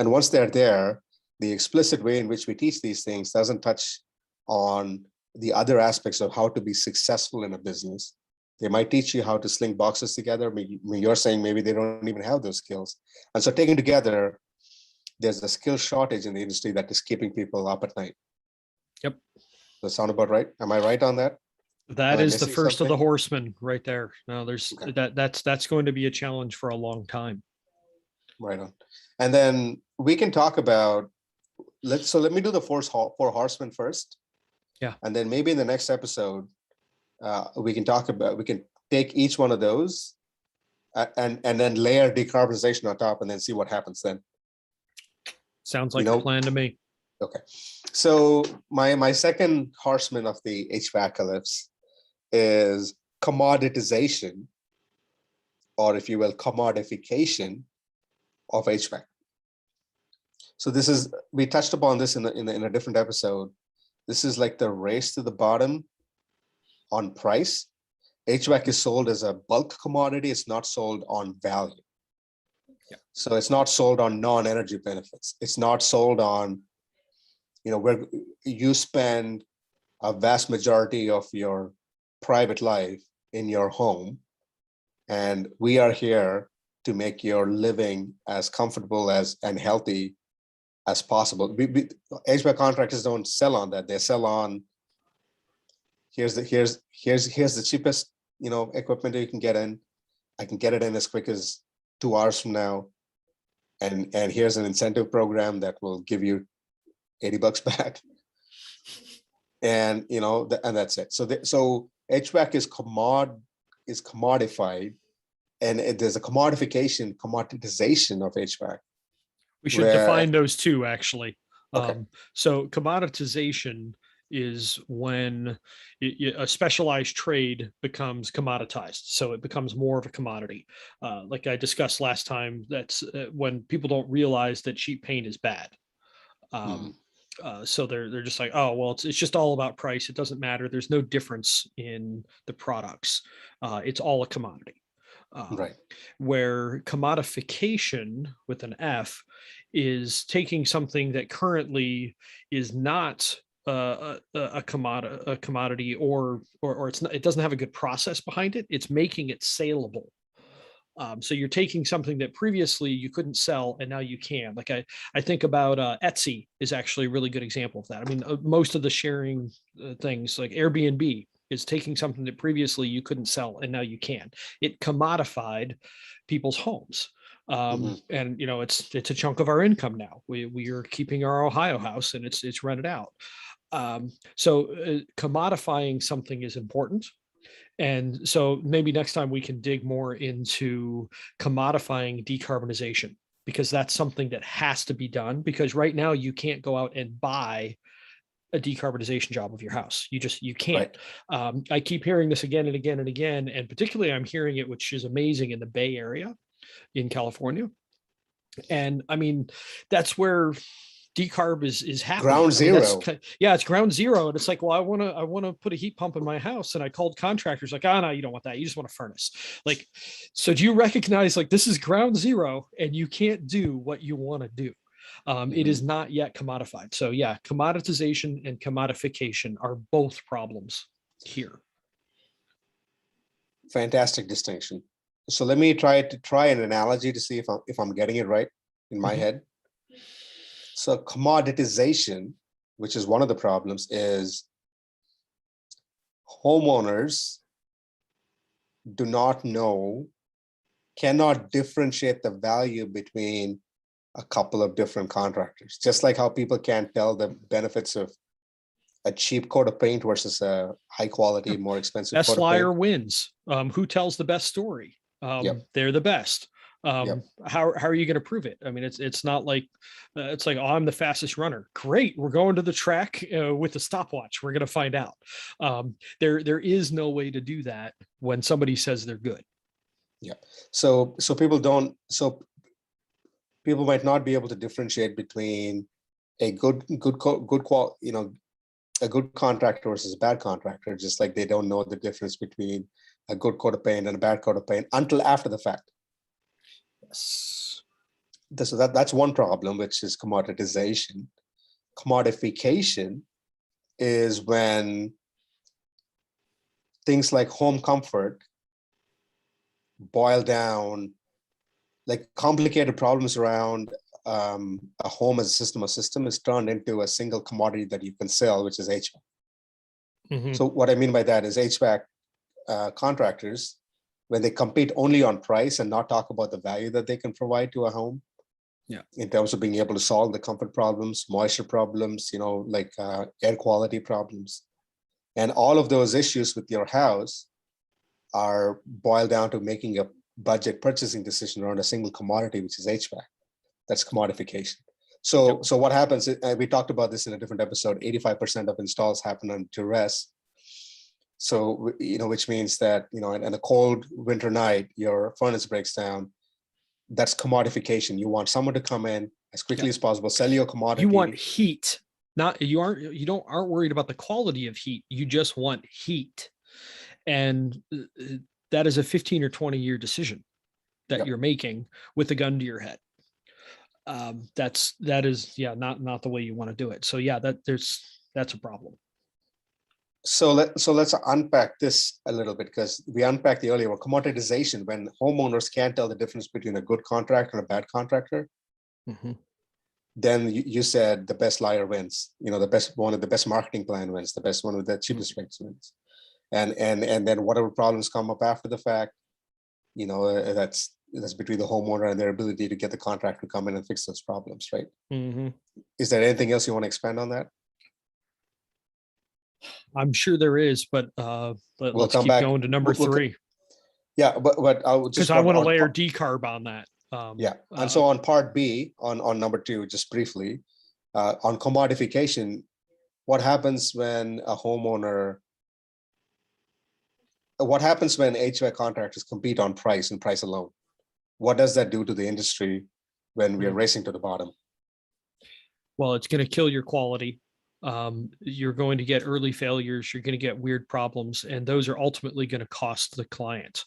And once they're there, the explicit way in which we teach these things doesn't touch on the other aspects of how to be successful in a business. They might teach you how to sling boxes together. You're saying maybe they don't even have those skills. And so taken together, there's a skill shortage in the industry that is keeping people up at night. Yep. Does that sound about right? Am I right on that? That is the first of the horsemen right there. No, there's that's going to be a challenge for a long time. Right on. And then we can talk about, let me do the four horsemen first. Yeah. And then maybe in the next episode, we can take each one of those and then layer decarbonization on top and then see what happens then. Sounds like a plan to me. Okay. So my second horseman of the HVAC-alypse is commoditization, or if you will, commodification of HVAC. So this is, we touched upon this in a different episode. This is like the race to the bottom on price. HVAC is sold as a bulk commodity. It's not sold on value. Yeah. So it's not sold on non-energy benefits. It's not sold on, where you spend a vast majority of your private life in your home, and we are here to make your living as comfortable and healthy as possible. HVAC contractors don't sell on that. They sell on, here's the cheapest equipment that you can get in. I can get it in as quick as 2 hours from now, and here's an incentive program that will give you $80 back, and and that's it. So HVAC is commodified there's a commoditization of HVAC, We should where define those two, actually. okay, So commoditization is when a specialized trade becomes commoditized. So it becomes more of a commodity. Like I discussed last time, that's when people don't realize that cheap paint is bad. mhm, So they're just like, oh well, it's just all about price. It doesn't matter. There's no difference in the products. It's all a commodity. Um, right, where commodification with an F is taking something that currently is not a commodity, or it's not, it doesn't have a good process behind it. It's making it saleable. So you're taking something that previously you couldn't sell and now you can. Like I think about Etsy is actually a really good example of that. I mean, most of the sharing things like Airbnb is taking something that previously you couldn't sell and now you can. It commodified people's homes. mhm, And you know, it's a chunk of our income now. We are keeping our Ohio house and it's rented out. So commodifying something is important. And so maybe next time we can dig more into commodifying decarbonization, because that's something that has to be done. Because right now you can't go out and buy a decarbonization job of your house. You can't. right. I keep hearing this again and again and again, and particularly I'm hearing it, which is amazing, in the Bay Area in California. And I mean, that's where decarb is happening. Ground I mean, that's, zero. yeah, it's ground zero. And it's like, well, I want to put a heat pump in my house. And I called contractors like, oh no, you don't want that. You just want a furnace. Like, so do you recognize like this is ground zero and you can't do what you want to do? It Mhm. is not yet commodified. So yeah, commoditization and commodification are both problems here. Fantastic distinction. So let me try an analogy to see if I'm getting it right in my Mhm. head. So commoditization, which is one of the problems, is homeowners do not know, cannot differentiate the value between a couple of different contractors. Just like how people can't tell the benefits of a cheap coat of paint versus a high quality, more expensive Best coat of paint. liar wins. Who tells the best story? Yep, They're the best. yep. How are you going to prove it? I mean, it's not like it's like, oh, I'm the fastest runner. Great, we're going to the track with the stopwatch. We're going to find out. There is no way to do that when somebody says they're good. Yeah. So people don't. So people might not be able to differentiate between a good qual, a good contractor versus a bad contractor, just like they don't know the difference between a good coat of paint and a bad coat of paint until after the fact. Yes. So that's one problem, which is commoditization. Commodification is when things like home comfort boil down, like complicated problems around a home as a system is turned into a single commodity that you can sell, which is HVAC. Mm-hmm. So what I mean by that is HVAC contractors, when they compete only on price and not talk about the value that they can provide to a home, Yeah. in terms of being able to solve the comfort problems, moisture problems, like air quality problems, and all of those issues with your house are boiled down to making a budget purchasing decision around a single commodity, which is HVAC. That's commodification. Yep. So what happens, we talked about this in a different episode, 85% of installs happen on duress. So, which means that, in a cold winter night, your furnace breaks down. That's commodification. You want someone to come in as quickly Yep. as possible, sell you a You want commodity. heat. Not you aren't worried about the quality of heat. You just want heat. And that is a 15 or 20-year decision that Yep. you're making with a gun to your head. That is, yeah, not the way you want to do it. So yeah, that's a problem. So let's unpack this a little bit, because we unpacked the earlier one, commoditization, when homeowners can't tell the difference between a good contractor and a bad contractor. Mm-hmm. Then you said the best liar wins. The best one of the best marketing plan wins. The best one with the cheapest rates wins. And then whatever problems come up after the fact, that's between the homeowner and their ability to get the contractor to come in and fix those problems, right? Mm-hmm. Is there anything else you want to expand on that? I'm sure there is, but We'll let's come keep back. going to number We'll, three. Yeah, but I would because just I want want to on. layer decarb on that. Yeah, and so on part B, on number two, just briefly, on commodification, what happens when a homeowner, what happens when HVAC contractors compete on price and price alone? What does that do to the industry when we are racing to the bottom? Well, it's going to kill your quality. You're going to get early failures. You're going to get weird problems, and those are ultimately going to cost the client.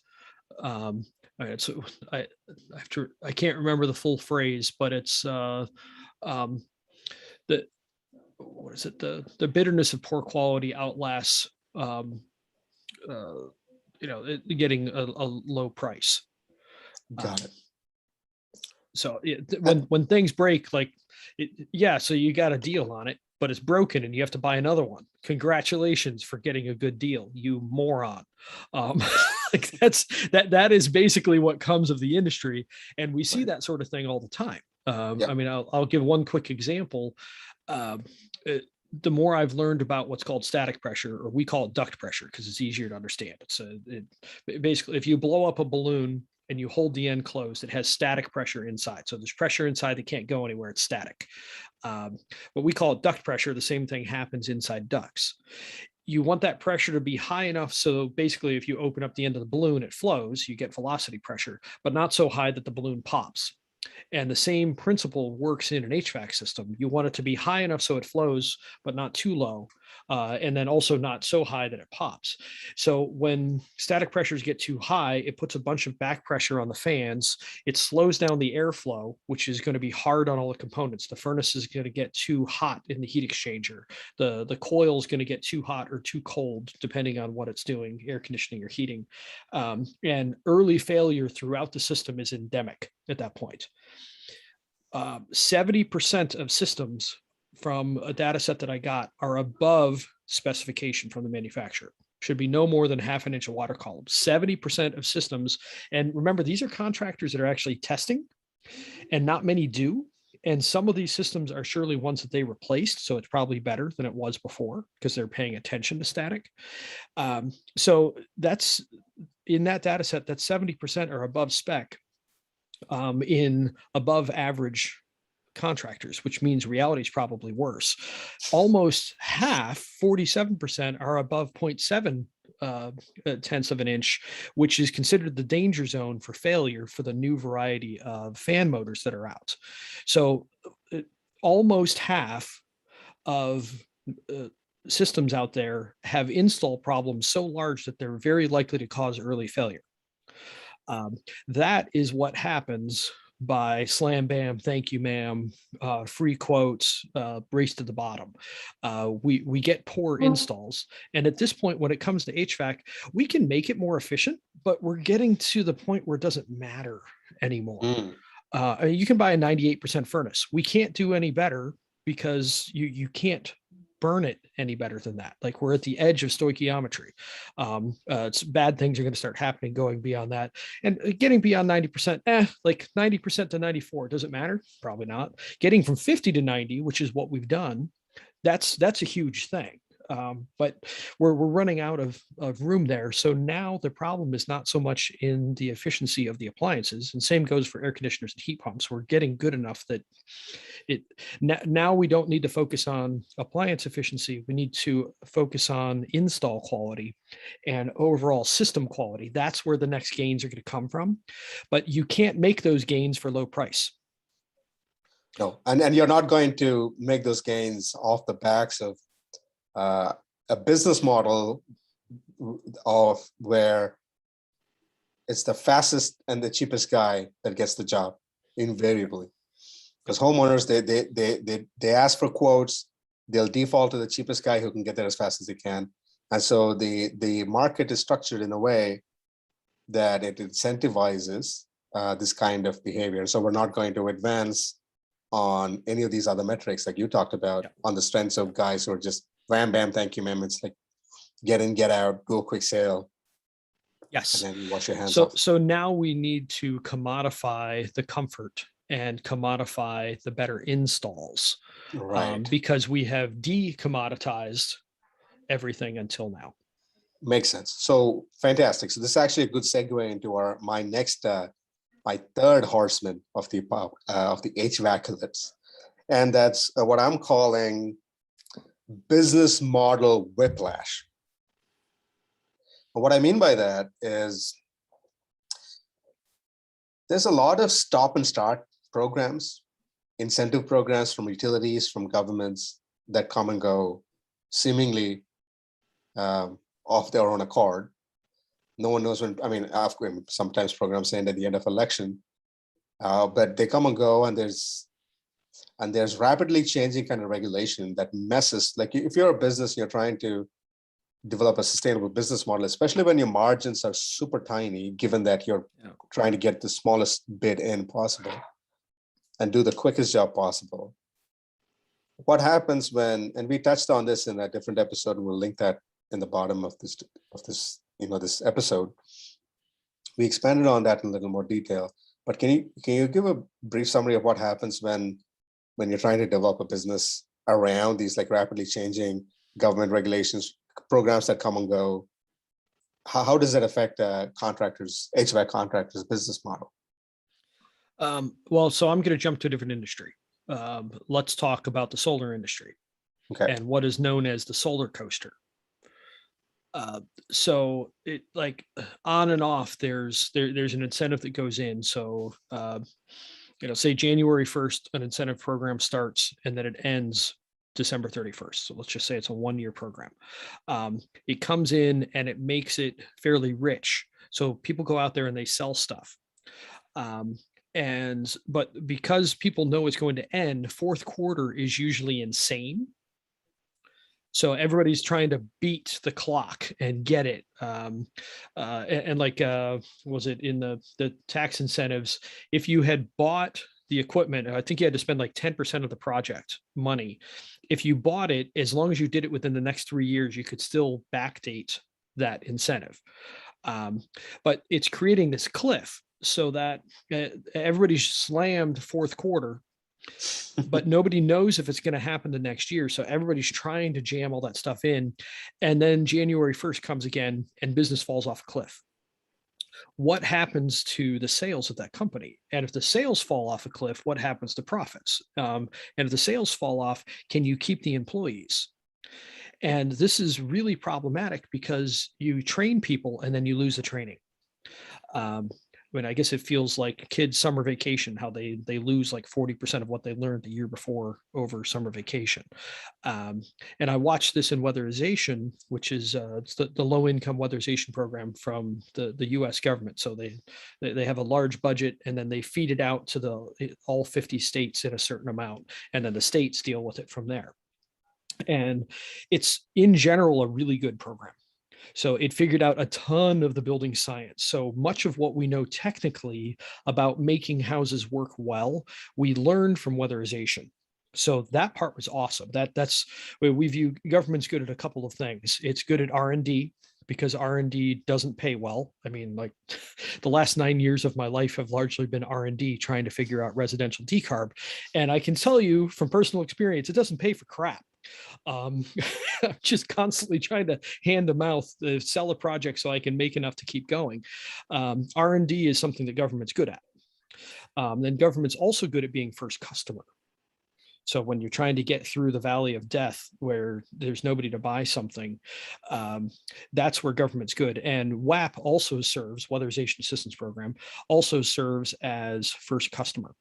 Um, all right, so I can't remember the full phrase, but it's um, the what is it? The bitterness of poor quality outlasts uh, getting a low price. Got Um, it. so it, And when things break, like yeah, so you got a deal on it, but it's broken and you have to buy another one. Congratulations for getting a good deal, you moron. Um, like that is basically what comes of the industry, and we see right. that sort of thing all the time. Yeah. I mean, I'll give one quick example. Um, it, the more I've learned about what's called static pressure, or we call it duct pressure because it's easier to understand. Basically, if you blow up a balloon and you hold the end closed, it has static pressure inside. So there's pressure inside that can't go anywhere. It's static. But we call it duct pressure. The same thing happens inside ducts. You want that pressure to be high enough so basically if you open up the end of the balloon, it flows, you get velocity pressure, but not so high that the balloon pops. And the same principle works in an HVAC system. You want it to be high enough so it flows, but not too low. And then also not so high that it pops. So when static pressures get too high, it puts a bunch of back pressure on the fans. It slows down the airflow, which is going to be hard on all the components. The furnace is going to get too hot in the heat exchanger. The coil is going to get too hot or too cold, depending on what it's doing, air conditioning or heating. And early failure throughout the system is endemic at that point. 70% of systems from a data set that I got are above specification from the manufacturer. Should be no more than half an inch of water column. 70% of systems, and remember, these are contractors that are actually testing, and not many do. And some of these systems are surely ones that they replaced, so it's probably better than it was before because they're paying attention to static. So that's in that data set, that 70% are above spec in above average contractors, which means reality is probably worse. Almost half, 47%, are above 0.7 tenths of an inch, which is considered the danger zone for failure for the new variety of fan motors that are out. So almost half of systems out there have install problems so large that they're very likely to cause early failure. That is what happens by slam bam, thank you ma'am, free quotes, race to the bottom. We get poor installs, and at this point, when it comes to HVAC, we can make it more efficient, but we're getting to the point where it doesn't matter anymore. Mm. You can buy a 98% furnace. We can't do any better because you can't burn it any better than that. Like we're at the edge of stoichiometry. It's bad things are going to start happening going beyond that, and getting beyond 90%, like 90% to 94, does it matter? Probably not. Getting from 50 to 90, which is what we've done, that's a huge thing. But we're running out of room there. So now the problem is not so much in the efficiency of the appliances, and same goes for air conditioners and heat pumps. We're getting good enough that it now we don't need to focus on appliance efficiency. We need to focus on install quality and overall system quality. That's where the next gains are going to come from. But you can't make those gains for low price. No, and you're not going to make those gains off the backs of a business model of where it's the fastest and the cheapest guy that gets the job invariably. Because homeowners, they ask for quotes, they'll default to the cheapest guy who can get there as fast as they can. And so the market is structured in a way that it incentivizes this kind of behavior. So we're not going to advance on any of these other metrics like you talked about on the strengths of guys who are just bam, bam, thank you, ma'am. It's like get in, get out, do a quick sale. Yes. And then you wash your hands So off. so now we need to commodify the comfort and commodify the better installs, Right. because we have decommoditized everything until now. Makes sense. So fantastic. So this is actually a good segue into my third horseman of the HVAC, and that's what I'm calling business model whiplash. And what I mean by that is there's a lot of stop and start programs, incentive programs from utilities, from governments that come and go seemingly off their own accord. No one knows when. I mean, sometimes programs end at the end of election, but they come and go, and there's rapidly changing kind of regulation that messes. Like if you're a business, you're trying to develop a sustainable business model, especially when your margins are super tiny, given that you're trying to get the smallest bid in possible and do the quickest job possible. What happens when, and we touched on this in a different episode, and we'll link that in the bottom of this this episode. We expanded on that in a little more detail, but can you give a brief summary of what happens when you're trying to develop a business around these like rapidly changing government regulations, programs that come and go? How does that affect HVAC contractors' business model? Well, so I'm going to jump to a different industry. Let's talk about the solar industry, Okay. and what is known as the solar coaster. So it like on and off, there's an incentive that goes in. So, say January 1st, an incentive program starts and then it ends December 31st. So let's just say it's a 1-year program. It comes in and it makes it fairly rich. So people go out there and they sell stuff. But because people know it's going to end, fourth quarter is usually insane. So everybody's trying to beat the clock and get it. Was it in the tax incentives? If you had bought the equipment, I think you had to spend like 10% of the project money. If you bought it, as long as you did it within the next 3 years, you could still backdate that incentive. But it's creating this cliff so that everybody's slammed fourth quarter, but nobody knows if it's going to happen the next year. So everybody's trying to jam all that stuff in. And then January 1st comes again and business falls off a cliff. What happens to the sales of that company? And if the sales fall off a cliff, what happens to profits? And if the sales fall off, can you keep the employees? And this is really problematic because you train people and then you lose the training. I guess it feels like kids' summer vacation, how they lose like 40% of what they learned the year before over summer vacation. And I watched this in weatherization, which is it's the low income weatherization program from the U.S. government. So they have a large budget and then they feed it out to all 50 states in a certain amount, and then the states deal with it from there. And it's in general a really good program. So it figured out a ton of the building science. So much of what we know technically about making houses work well, we learned from weatherization. So that part was awesome. That's we view government's good at a couple of things. It's good at R&D because R&D doesn't pay well. I mean, like the last 9 years of my life have largely been R&D trying to figure out residential decarb. And I can tell you from personal experience, it doesn't pay for crap. Just constantly trying to hand to mouth sell a project so I can make enough to keep going. R&D is something that government's good at. Then government's also good at being first customer. So when you're trying to get through the valley of death where there's nobody to buy something, that's where government's good. And WAP also serves, Weatherization Assistance Program, also serves as first customer.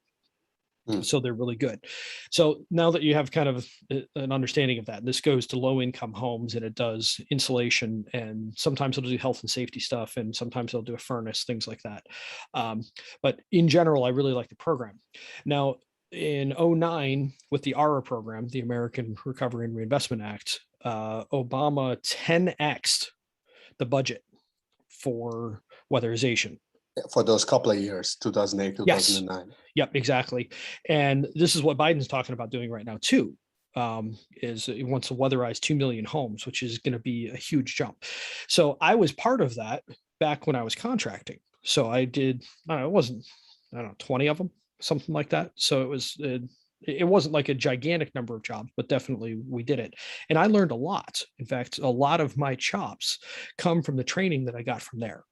So they're really good. So now that you have kind of an understanding of that, this goes to low income homes and it does insulation, and sometimes it'll do health and safety stuff, and sometimes they'll do a furnace, things like that. But in general, I really like the program. Now, in 2009, with the ARRA program, the American Recovery and Reinvestment Act, Obama 10x'd the budget for weatherization. For those couple of years, 2008, 2009. Yes. Yep, exactly. And this is what Biden's talking about doing right now too, is he wants to weatherize 2 million homes, which is going to be a huge jump. So I was part of that back when I was contracting. So I did, I don't know, 20 of them, something like that. So it was It wasn't like a gigantic number of jobs, but definitely we did it. And I learned a lot. In fact, a lot of my chops come from the training that I got from there.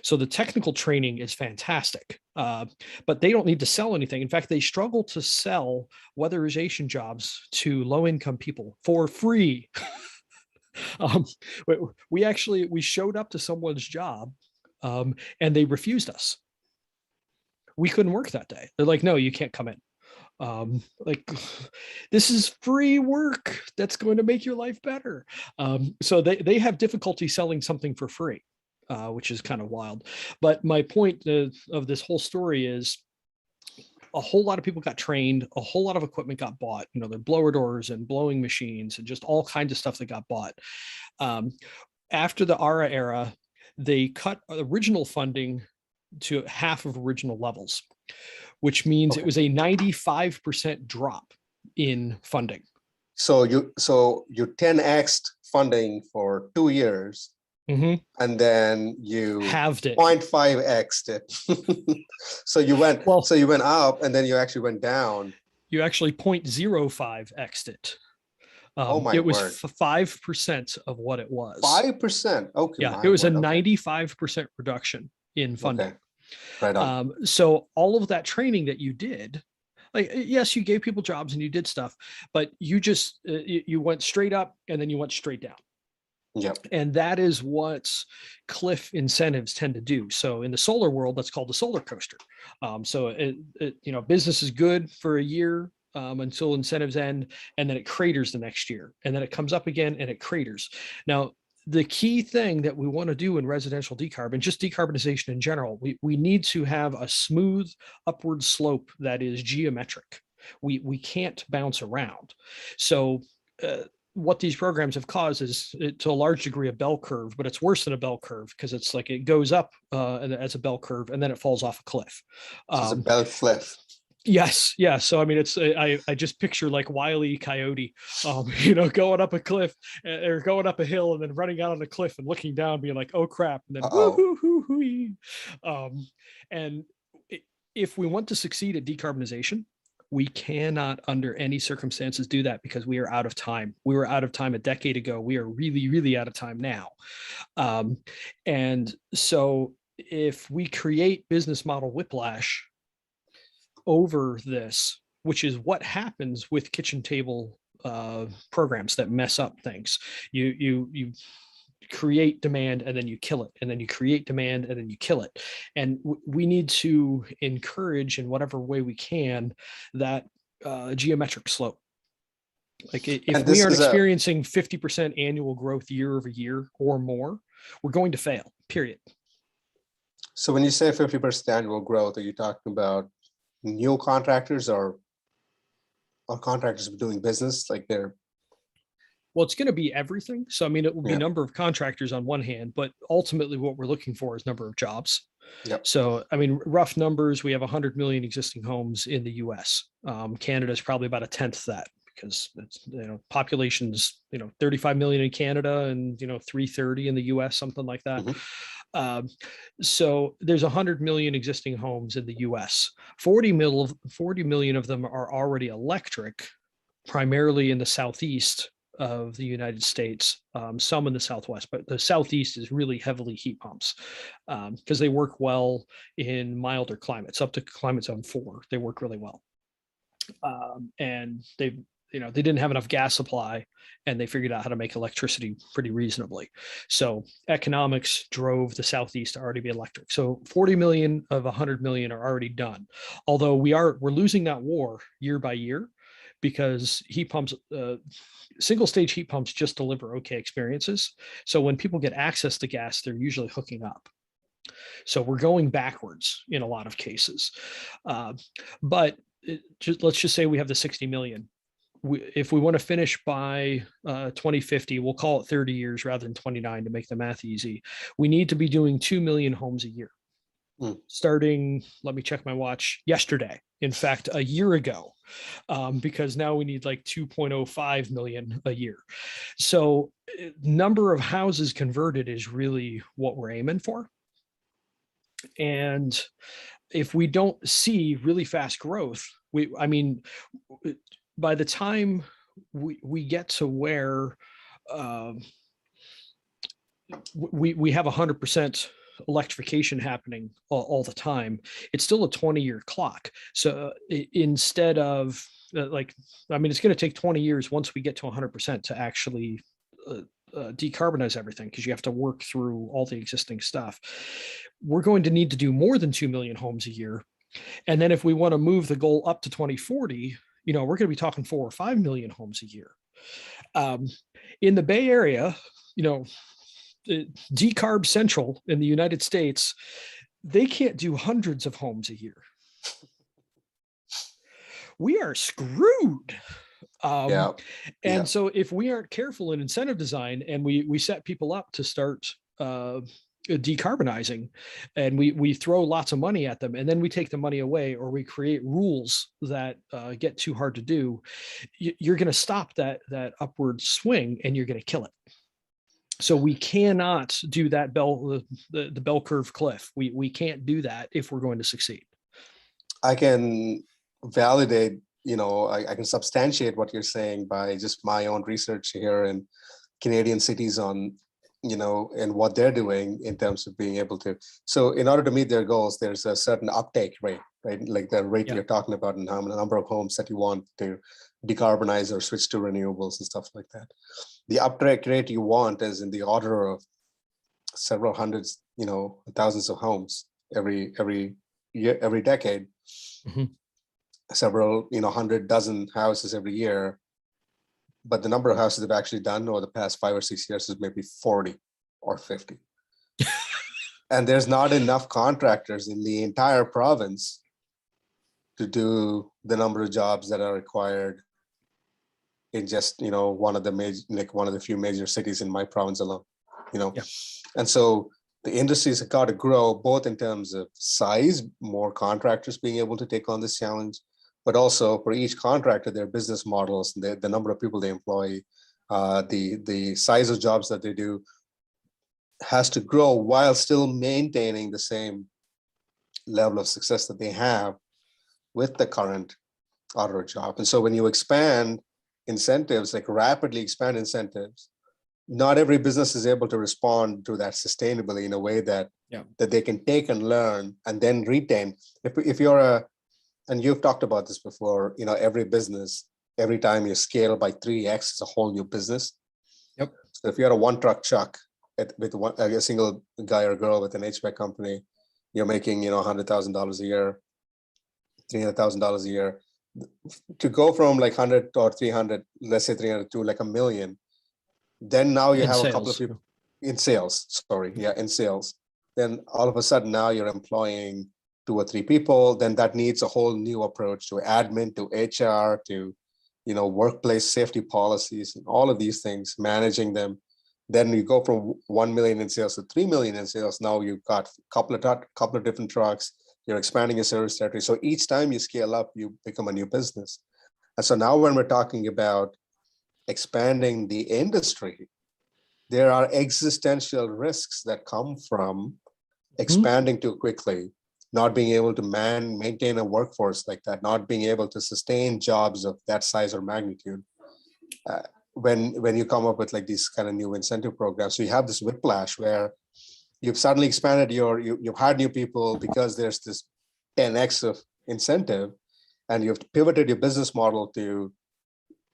So the technical training is fantastic, but they don't need to sell anything. In fact, they struggle to sell weatherization jobs to low income people for free. um, we showed up to someone's job, and they refused us. We couldn't work that day. They're like, no, you can't come in. Like, this is free work that's going to make your life better. So they have difficulty selling something for free, which is kind of wild. But my point of this whole story is a whole lot of people got trained, a whole lot of equipment got bought, their blower doors and blowing machines and just all kinds of stuff that got bought. After the ARA era, they cut original funding to half of original levels, which means it was a 95% drop in funding. So you 10x'd funding for 2 years, and then you halved it, 0.5x'd it. So you went up, and then you actually went down. You actually 0.05x'd it. Oh my it was word. 5% of what it was. 5%. Okay. Yeah, it was a 95% reduction in funding. Okay. Right on. So all of that training that you did, like, yes, you gave people jobs and you did stuff, but you just you went straight up and then you went straight down. Yep. And that is what cliff incentives tend to do. So in the solar world, that's called the solar coaster. So business is good for a year, until incentives end, and then it craters the next year, and then it comes up again and it craters. Now, the key thing that we want to do in residential decarb, and just decarbonization in general, we need to have a smooth upward slope that is geometric. We can't bounce around. So what these programs have caused is, to a large degree, a bell curve, but it's worse than a bell curve because it's like it goes up as a bell curve and then it falls off a cliff. So it's a bell cliff. Yes. Yeah. So, I mean, I just picture like Wile E. Coyote, going up a cliff or going up a hill and then running out on a cliff and looking down, being like, oh crap. And then, woo-hoo-hoo-hoo-hoo. And if we want to succeed at decarbonization, we cannot under any circumstances do that because we are out of time. We were out of time a decade ago. We are really, really out of time now. And so if we create business model whiplash over this, which is what happens with kitchen table programs that mess up things. You create demand and then you kill it, and then you create demand and then you kill it. And we need to encourage in whatever way we can that geometric slope. Like if we aren't experiencing 50% annual growth year over year or more, we're going to fail, period. So when you say 50% annual growth, are you talking about new contractors or contractors doing business like they're? Well, it's going to be everything. So, I mean, it will be number of contractors on one hand, but ultimately what we're looking for is number of jobs. Yep. So, I mean, rough numbers, we have 100 million existing homes in the US. Canada is probably about a tenth of that because it's, population's, 35 million in Canada and, 330 in the US, something like that. So there's 100 million existing homes in the US. 40 million of them are already electric, primarily in the Southeast of the United States, some in the Southwest, but the Southeast is really heavily heat pumps because they work well in milder climates, up to climate zone 4. They work really well. And they didn't have enough gas supply, and they figured out how to make electricity pretty reasonably. So economics drove the Southeast to already be electric. So 40 million of 100 million are already done. Although we're losing that war year by year because heat pumps, single stage heat pumps just deliver okay experiences. So when people get access to gas, they're usually hooking up. So we're going backwards in a lot of cases. But let's just say we have the 60 million. If we want to finish by 2050, we'll call it 30 years rather than 29 to make the math easy. We need to be doing 2 million homes a year. Starting, let me check my watch, yesterday. In fact, a year ago, because now we need like 2.05 million a year. So number of houses converted is really what we're aiming for. And if we don't see really fast growth, I mean, by the time we get to where um, we have 100% electrification happening all the time, it's still a 20-year clock. So instead of like, I mean, it's going to take 20 years once we get to 100% to actually decarbonize everything, because you have to work through all the existing stuff. We're going to need to do more than 2 million homes a year. And then if we want to move the goal up to 2040, we're going to be talking 4 or 5 million homes a year. In the Bay Area, decarb central in the United States, they can't do hundreds of homes a year. We are screwed. Yeah. And so if we aren't careful in incentive design, and we set people up to start decarbonizing, and we throw lots of money at them, and then we take the money away, or we create rules that get too hard to do, you're going to stop that upward swing, and you're going to kill it. So we cannot do that the bell curve cliff. We can't do that if we're going to succeed. I can validate, I can substantiate what you're saying by just my own research here in Canadian cities on, and what they're doing in terms of being able to. So in order to meet their goals, there's a certain uptake rate, right? Like the rate you're talking about, and how many number of homes that you want to decarbonize or switch to renewables and stuff like that. The uptake rate you want is in the order of several hundreds, thousands of homes every year, every decade. Mm-hmm. Several, 100 dozen houses every year. But the number of houses they've actually done over the past 5 or 6 years is maybe 40 or 50. And there's not enough contractors in the entire province to do the number of jobs that are required in just, one of the few major cities in my province alone, And so the industries have got to grow, both in terms of size, more contractors being able to take on this challenge, but also for each contractor, their business models, the number of people they employ, the size of jobs that they do has to grow while still maintaining the same level of success that they have with the current auto job. And so when you expand incentives, like rapidly expand incentives, not every business is able to respond to that sustainably in a way that they can take and learn and then retain. If you're and you've talked about this before, every business, every time you scale by 3x, it's a whole new business. Yep. So if you're a one-truck truck with a single guy or girl with an HVAC company, you're making, $100,000 a year, $300,000 a year. To go from like 100 or 300, let's say 300 to like $1 million, then now you have a couple of people in sales. In sales. Then all of a sudden now you're employing 2 or 3 people. Then that needs a whole new approach to admin, to HR, to workplace safety policies, and all of these things, managing them. Then you go from 1 million in sales to 3 million in sales. Now you've got a couple of different trucks. You're expanding your service territory. So each time you scale up, you become a new business. And so now when we're talking about expanding the industry, there are existential risks that come from expanding too quickly, not being able to maintain a workforce like that, not being able to sustain jobs of that size or magnitude. When you come up with like these kind of new incentive programs, so you have this whiplash where you've suddenly expanded you've hired new people because there's this 10x of incentive, and you've pivoted your business model to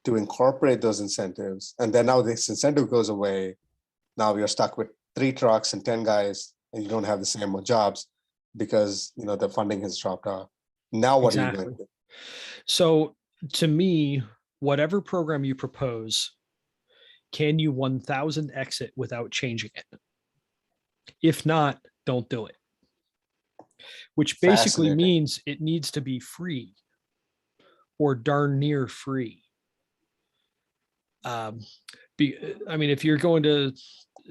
incorporate those incentives. And then now this incentive goes away. Now you're stuck with 3 trucks and 10 guys, and you don't have the same jobs because the funding has dropped off. Now what are you going to do? So to me, whatever program you propose, can you 1000 exit without changing it? If not, don't do it. Which basically means it needs to be free or darn near free. I mean, if you're going to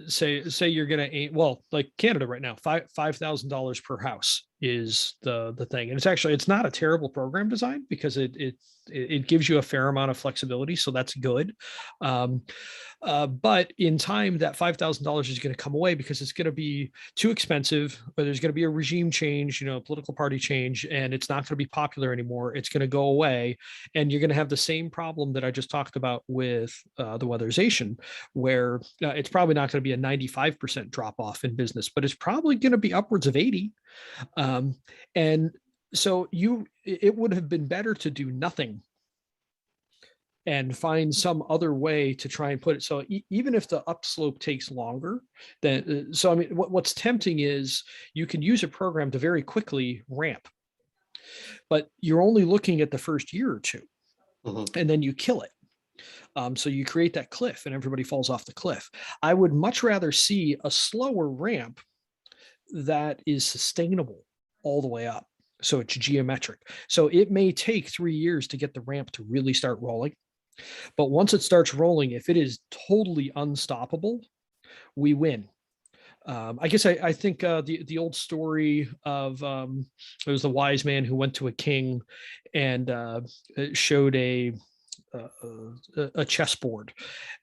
say you're going to aim, well, like Canada right now, $5,000 per house is the thing, and it's not a terrible program design, because it it gives you a fair amount of flexibility, so that's good. Um, but in time, that $5,000 is going to come away because it's going to be too expensive, or there's going to be a regime change, political party change, and it's not going to be popular anymore. It's going to go away, and you're going to have the same problem that I just talked about with the weatherization, where it's probably not going to be a 95% drop off in business, but it's probably going to be upwards of 80. And so it would have been better to do nothing and find some other way to try and put it. So even if the upslope takes longer, then so I mean, what's tempting is you can use a program to very quickly ramp, but you're only looking at the first year or two, and then you kill it. So you create that cliff, and everybody falls off the cliff. I would much rather see a slower ramp that is sustainable all the way up. So it's geometric. So it may take 3 years to get the ramp to really start rolling. But once it starts rolling, if it is totally unstoppable, we win. I guess I think the old story of it was the wise man who went to a king and showed a chessboard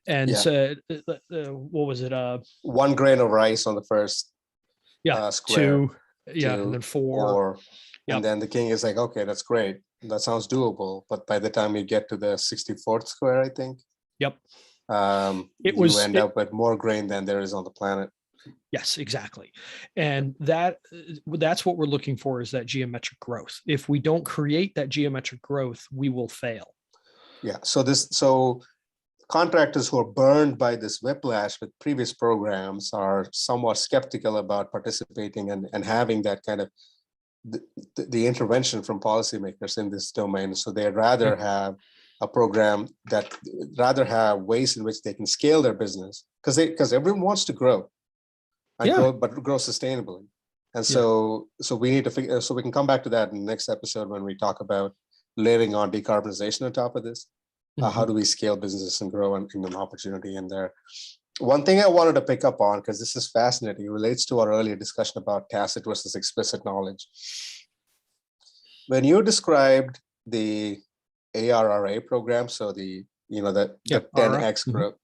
and Yeah. said, what was it? 1 grain of rice on the first square. 2, and then 4. And Yep. then the king is like, okay, that's great. That sounds doable. But by the time you get to the 64th square, I think, Yep. you end up with more grain than there is on the planet. Yes, exactly. And that's what we're looking for, is that geometric growth. If we don't create that geometric growth, we will fail. Yeah. So contractors who are burned by this whiplash with previous programs are somewhat skeptical about participating and having that kind of the intervention from policymakers in this domain. So they'd rather have a program that rather have ways in which they can scale their business, because everyone wants to grow and grow sustainably. And so we need to figure, so we can come back to that in the next episode when we talk about layering on decarbonization on top of this. How do we scale businesses and grow in an opportunity in there? One thing I wanted to pick up on, because this is fascinating, it relates to our earlier discussion about tacit versus explicit knowledge. When you described the ARRA program, so the 10x growth,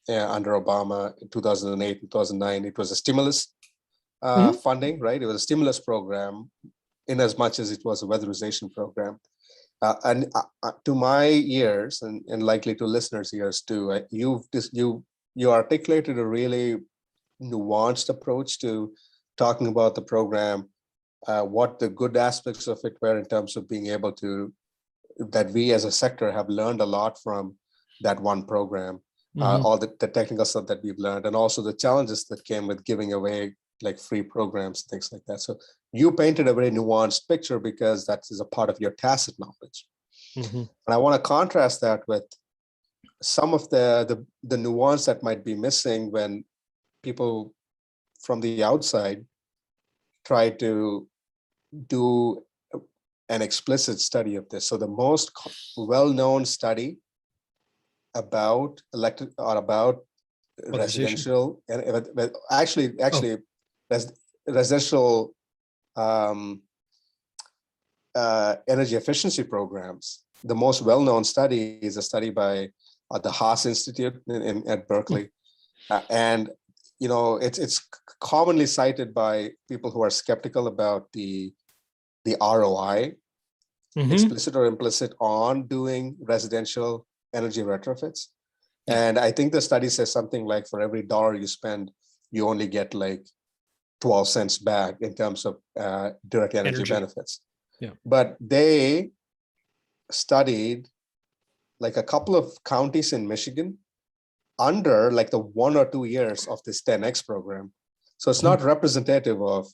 under Obama in 2008, 2009, it was a stimulus funding, right? It was a stimulus program in as much as it was a weatherization program. And to my ears, and likely to listeners' ears too, you articulated a really nuanced approach to talking about the program, what the good aspects of it were in terms of being able to, that we as a sector have learned a lot from that one program, all the technical stuff that we've learned, and also the challenges that came with giving away like free programs, things like that. So you painted a very nuanced picture because that is a part of your tacit knowledge. And I want to contrast that with some of the nuance that might be missing when people from the outside try to do an explicit study of this. So the most well-known study about electric or about residential and actually residential energy efficiency programs. The most well-known study is a study by the Haas Institute at Berkeley, and it's commonly cited by people who are skeptical about the ROI, explicit or implicit, on doing residential energy retrofits. And I think the study says something like for every dollar you spend, you only get like 12 cents back in terms of direct energy benefits. But they studied like a couple of counties in Michigan under like the 1 or 2 years of this 10X program. So it's not representative of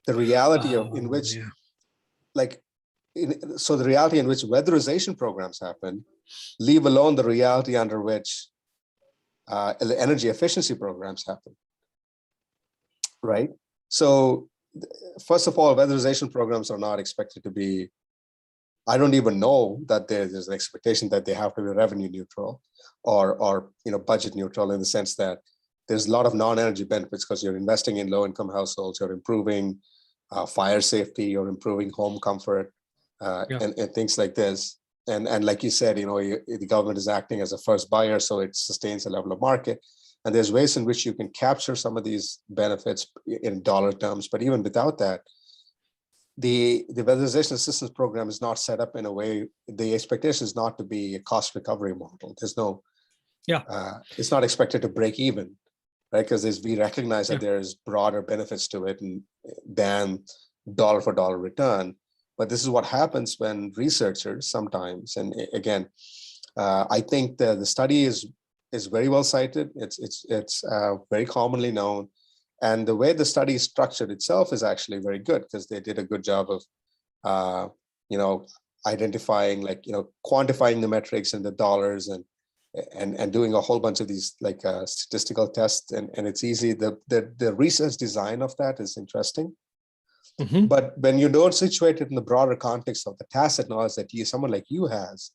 the reality in which so the reality in which weatherization programs happen, leave alone the reality under which energy efficiency programs happen, right? So first of all, weatherization programs are not expected to be, I don't even know that there's an expectation that they have to be revenue neutral or budget neutral, in the sense that there's a lot of non-energy benefits because you're investing in low-income households, you're improving fire safety, you're improving home comfort, and things like this. and like you said, the government is acting as a first buyer, so it sustains a level of market. And there's ways in which you can capture some of these benefits in dollar terms. But even without that, the weatherization assistance program is not set up in a way. The expectation is not to be a cost recovery model. There's no, Yeah. It's not expected to break even, right? Because we recognize that there's broader benefits to it than dollar for dollar return. But this is what happens when researchers sometimes, and again, I think the study is very well cited. It's very commonly known, and the way the study is structured itself is actually very good, because they did a good job of identifying, quantifying the metrics and the dollars, and doing a whole bunch of these statistical tests, and it's easy. The research design of that is interesting. Mm-hmm. But when you don't situate it in the broader context of the tacit knowledge that someone like you has,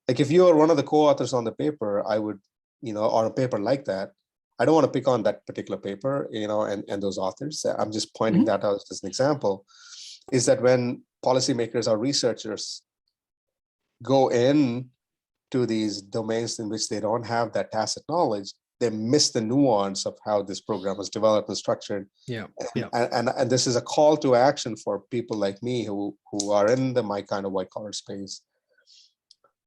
like if you are one of the co-authors on the paper, I would, on a paper like that, I don't want to pick on that particular paper, and those authors. I'm just pointing that out as an example, is that when policymakers or researchers go in to these domains in which they don't have that tacit knowledge, they miss the nuance of how this program was developed and structured. Yeah. And this is a call to action for people like me who are in my kind of white collar space,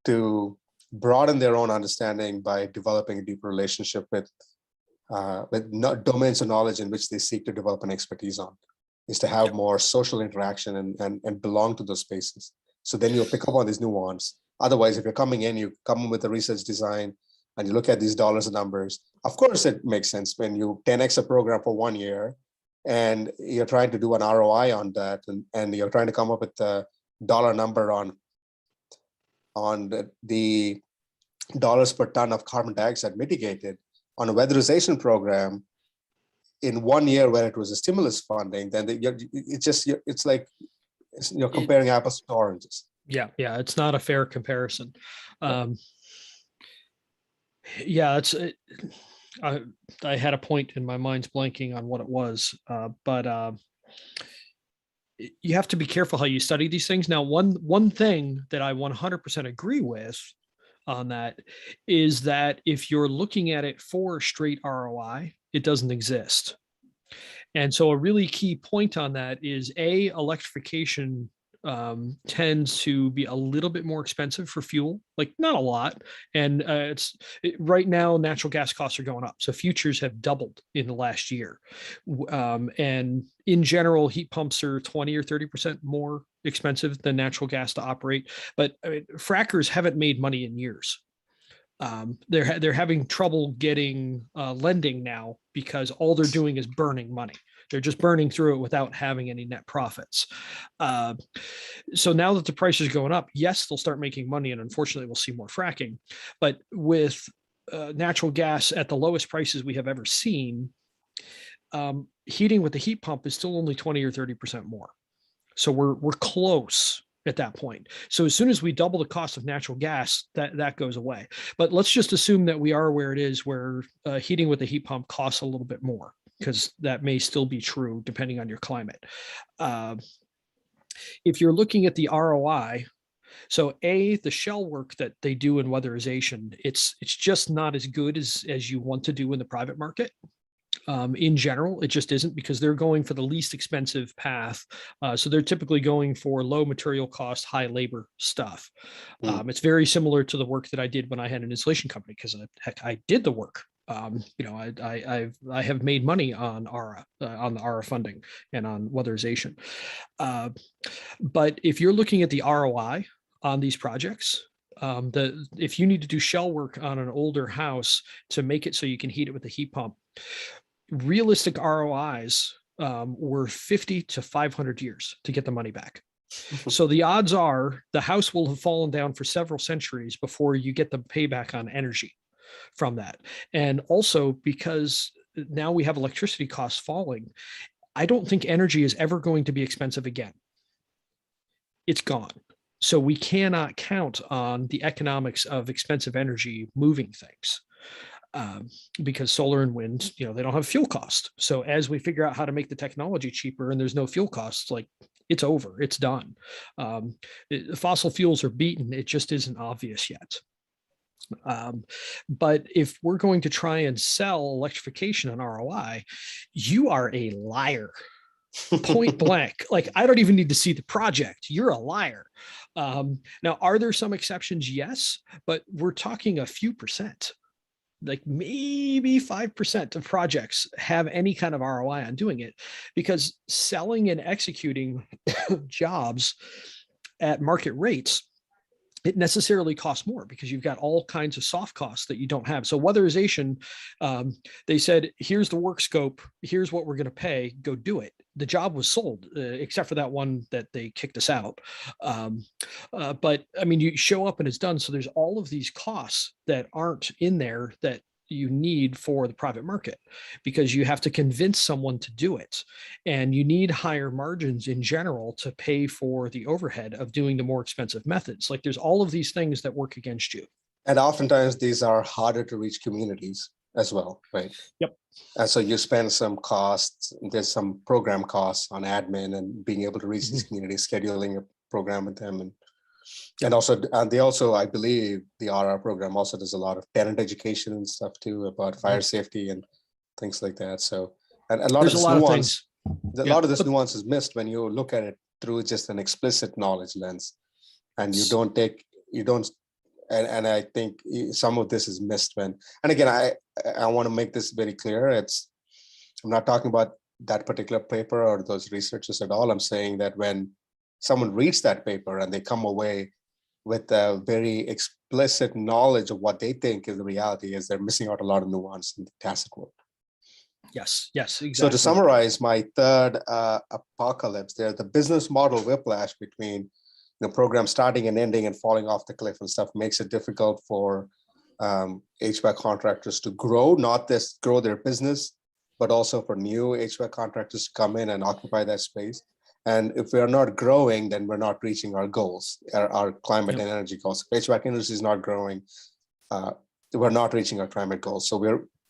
to broaden their own understanding by developing a deeper relationship with domains of knowledge in which they seek to develop an expertise on, is to have more social interaction and belong to those spaces. So then you'll pick up on this nuance. Otherwise, if you're coming in, you come with a research design and you look at these dollars and numbers. Of course, it makes sense when you 10x a program for 1 year and you're trying to do an ROI on that, and you're trying to come up with a dollar number on the dollars per ton of carbon dioxide mitigated on a weatherization program in 1 year where it was a stimulus funding. Then it's like you're comparing apples to oranges. Yeah, it's not a fair comparison. I had a point in my mind's blanking on what it was, but you have to be careful how you study these things. Now, one thing that I 100% agree with on that is that if you're looking at it for straight ROI, it doesn't exist. And so a really key point on that is electrification tends to be a little bit more expensive for fuel, like not a lot. And right now, natural gas costs are going up. So futures have doubled in the last year. And in general, heat pumps are 20 or 30% more expensive than natural gas to operate. But frackers haven't made money in years. They're having trouble getting lending now because all they're doing is burning money. They're just burning through it without having any net profits. So now that the price is going up, yes, they'll start making money, and unfortunately, we'll see more fracking. But with natural gas at the lowest prices we have ever seen, heating with the heat pump is still only 20 or 30% more. So we're close at that point. So as soon as we double the cost of natural gas, that goes away. But let's just assume that we are where it is, where heating with the heat pump costs a little bit more, because that may still be true depending on your climate. If you're looking at the ROI, so the shell work that they do in weatherization, it's just not as good as you want to do in the private market. In general, it just isn't, because they're going for the least expensive path. So they're typically going for low material cost, high labor stuff. It's very similar to the work that I did when I had an installation company, because I did the work. I have made money on on the ARA funding and on weatherization. But if you're looking at the ROI on these projects, if you need to do shell work on an older house to make it so you can heat it with a heat pump, realistic ROIs were 50 to 500 years to get the money back. So the odds are the house will have fallen down for several centuries before you get the payback on energy from that. And also, because now we have electricity costs falling, I don't think energy is ever going to be expensive again. It's gone. So we cannot count on the economics of expensive energy moving things. Because solar and wind, they don't have fuel cost. So as we figure out how to make the technology cheaper and there's no fuel costs, like it's over, it's done. Fossil fuels are beaten. It just isn't obvious yet. But if we're going to try and sell electrification on ROI, you are a liar. Point blank. Like, I don't even need to see the project. You're a liar. Now, are there some exceptions? Yes, but we're talking a few percent. Like maybe 5% of projects have any kind of ROI on doing it, because selling and executing jobs at market rates, it necessarily costs more because you've got all kinds of soft costs that you don't have. So weatherization, they said, here's the work scope, here's what we're going to pay, go do it. The job was sold, except for that one that they kicked us out. But I mean, you show up and it's done. So there's all of these costs that aren't in there that you need for the private market, because you have to convince someone to do it, and you need higher margins in general to pay for the overhead of doing the more expensive methods. Like, there's all of these things that work against you. And oftentimes these are harder to reach communities as well, right? Yep. And so you spend some costs, there's some program costs on admin and being able to reach these communities, scheduling a program with them. And also, they also, I believe the RR program also does a lot of parent education and stuff too, about fire safety and things like that. So, and a lot There's of this a lot nuance, of things. a lot of this nuance is missed when you look at it through just an explicit knowledge lens, and you don't, and I think some of this is missed when, and again, I want to make this very clear. I'm not talking about that particular paper or those researchers at all. I'm saying that when someone reads that paper and they come away with a very explicit knowledge of what they think is the reality, is they're missing out a lot of nuance in the tacit world. Yes, exactly. So to summarize my third apocalypse, there's the business model whiplash between programs starting and ending and falling off the cliff and stuff makes it difficult for HVAC contractors to grow, not just grow their business, but also for new HVAC contractors to come in and occupy that space. And if we're not growing, then we're not reaching our goals, our climate and energy goals. If HVAC industry is not growing, we're not reaching our climate goals.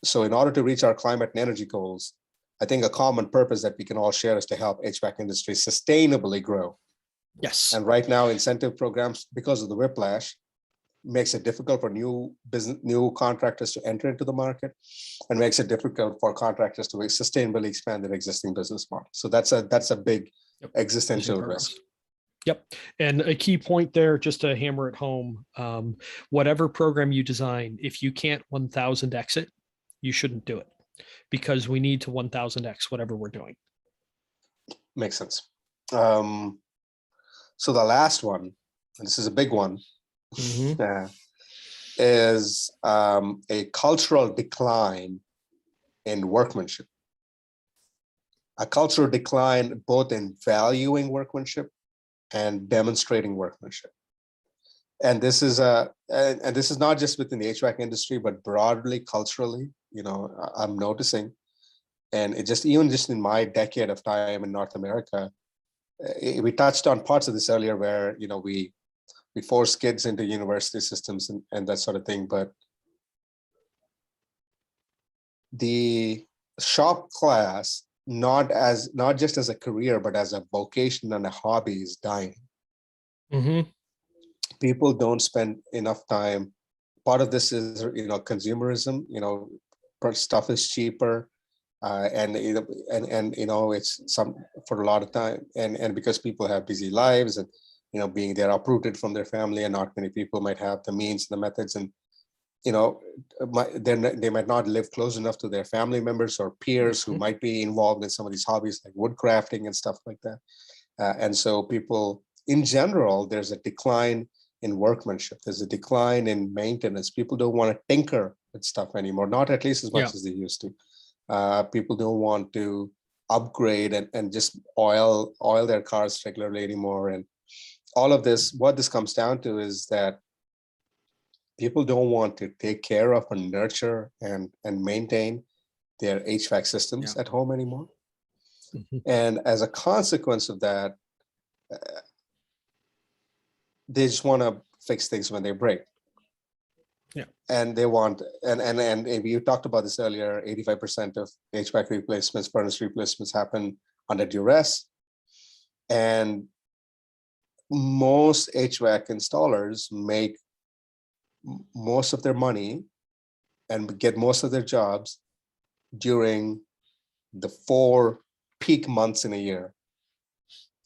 So in order to reach our climate and energy goals, I think a common purpose that we can all share is to help HVAC industry sustainably grow. Yes. And right now, incentive programs, because of the whiplash, makes it difficult for new contractors to enter into the market, and makes it difficult for contractors to sustainably expand their existing business model. So that's a big existential risk. Yep. And a key point there, just to hammer it home, whatever program you design, if you can't 1000x it, you shouldn't do it, because we need to 1000x whatever we're doing. Makes sense. So the last one, and this is a big one, is a cultural decline in workmanship. A cultural decline both in valuing workmanship and demonstrating workmanship. And this is not just within the HVAC industry, but broadly culturally, I'm noticing. And it just in my decade of time in North America, we touched on parts of this earlier where, we force kids into university systems and that sort of thing. But the shop class, not just as a career, but as a vocation and a hobby, is dying. People don't spend enough time. Part of this is, consumerism, stuff is cheaper. And it's some for a lot of time, and because people have busy lives and they're uprooted from their family, and not many people might have the means, the methods, and they might not live close enough to their family members or peers who might be involved in some of these hobbies like wood crafting and stuff like that. And so people in general, there's a decline in workmanship. There's a decline in maintenance. People don't want to tinker with stuff anymore, not at least as much as they used to. People don't want to upgrade and just oil their cars regularly anymore. And all of this, what this comes down to is that people don't want to take care of and nurture and maintain their HVAC systems at home anymore. And as a consequence of that, they just want to fix things when they break. And they want, and you talked about this earlier, 85% of HVAC replacements, furnace replacements happen under duress. And most HVAC installers make most of their money and get most of their jobs during the 4 peak months in a year.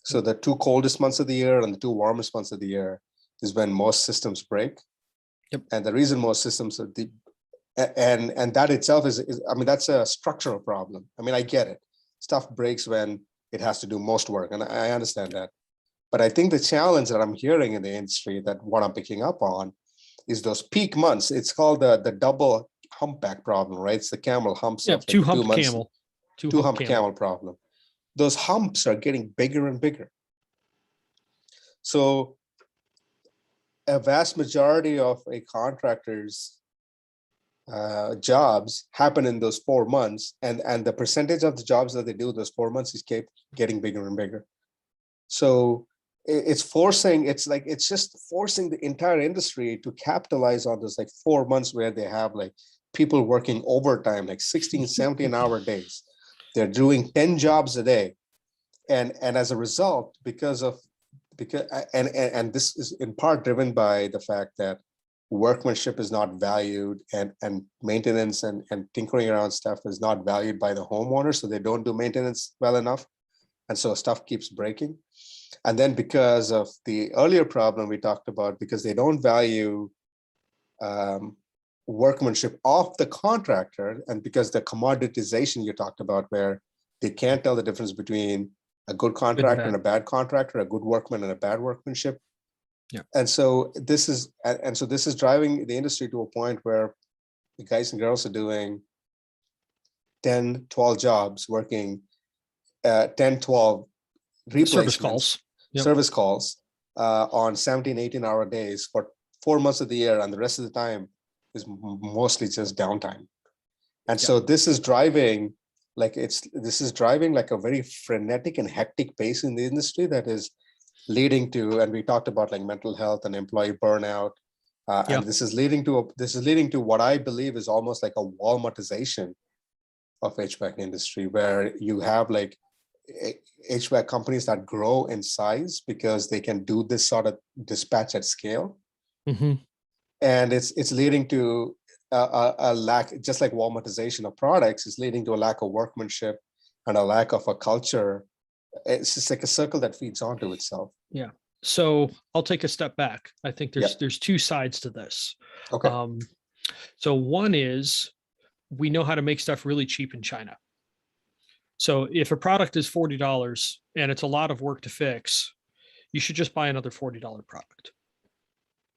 So the 2 coldest months of the year and the 2 warmest months of the year is when most systems break. Yep. And the reason most systems are and that itself is, I mean, that's a structural problem. I mean, I get it. Stuff breaks when it has to do most work, and I understand that. But I think the challenge that I'm hearing in the industry, that what I'm picking up on, is those peak months. It's called the double humpback problem, right? It's the camel humps Yeah, of like 2 2 hump months, camel. 2 hump camel problem. Those humps are getting bigger and bigger. So a vast majority of a contractor's jobs happen in those 4 months, and the percentage of the jobs that they do those 4 months is keep getting bigger and bigger. So it's just forcing the entire industry to capitalize on this like 4 months where they have like people working overtime, like 16, 17-hour days. They're doing 10 jobs a day. And as a result, because this is in part driven by the fact that workmanship is not valued, and maintenance and tinkering around stuff is not valued by the homeowner. So they don't do maintenance well enough. And so stuff keeps breaking. And then because of the earlier problem we talked about, because they don't value workmanship of the contractor, and because the commoditization you talked about, where they can't tell the difference between a good contractor and a bad contractor, a good workman and a bad workmanship. Yeah. And so this is driving the industry to a point where the guys and girls are doing 10, 12 jobs, working 10, 12 replacements, service calls on 17, 18-hour days for 4 months of the year, and the rest of the time is mostly just downtime. And so this is driving like a very frenetic and hectic pace in the industry that is leading to, and we talked about like mental health and employee burnout, and this is leading to what I believe is almost like a Walmartization of HVAC industry, where you have like HVAC companies that grow in size because they can do this sort of dispatch at scale. Mm-hmm. And it's leading to a lack, just like Walmartization of products is leading to a lack of workmanship and a lack of a culture. It's just like a circle that feeds onto itself. Yeah. So I'll take a step back. I think there's 2 sides to this. Okay. So one is, we know how to make stuff really cheap in China. So if a product is $40 and it's a lot of work to fix, you should just buy another $40 product.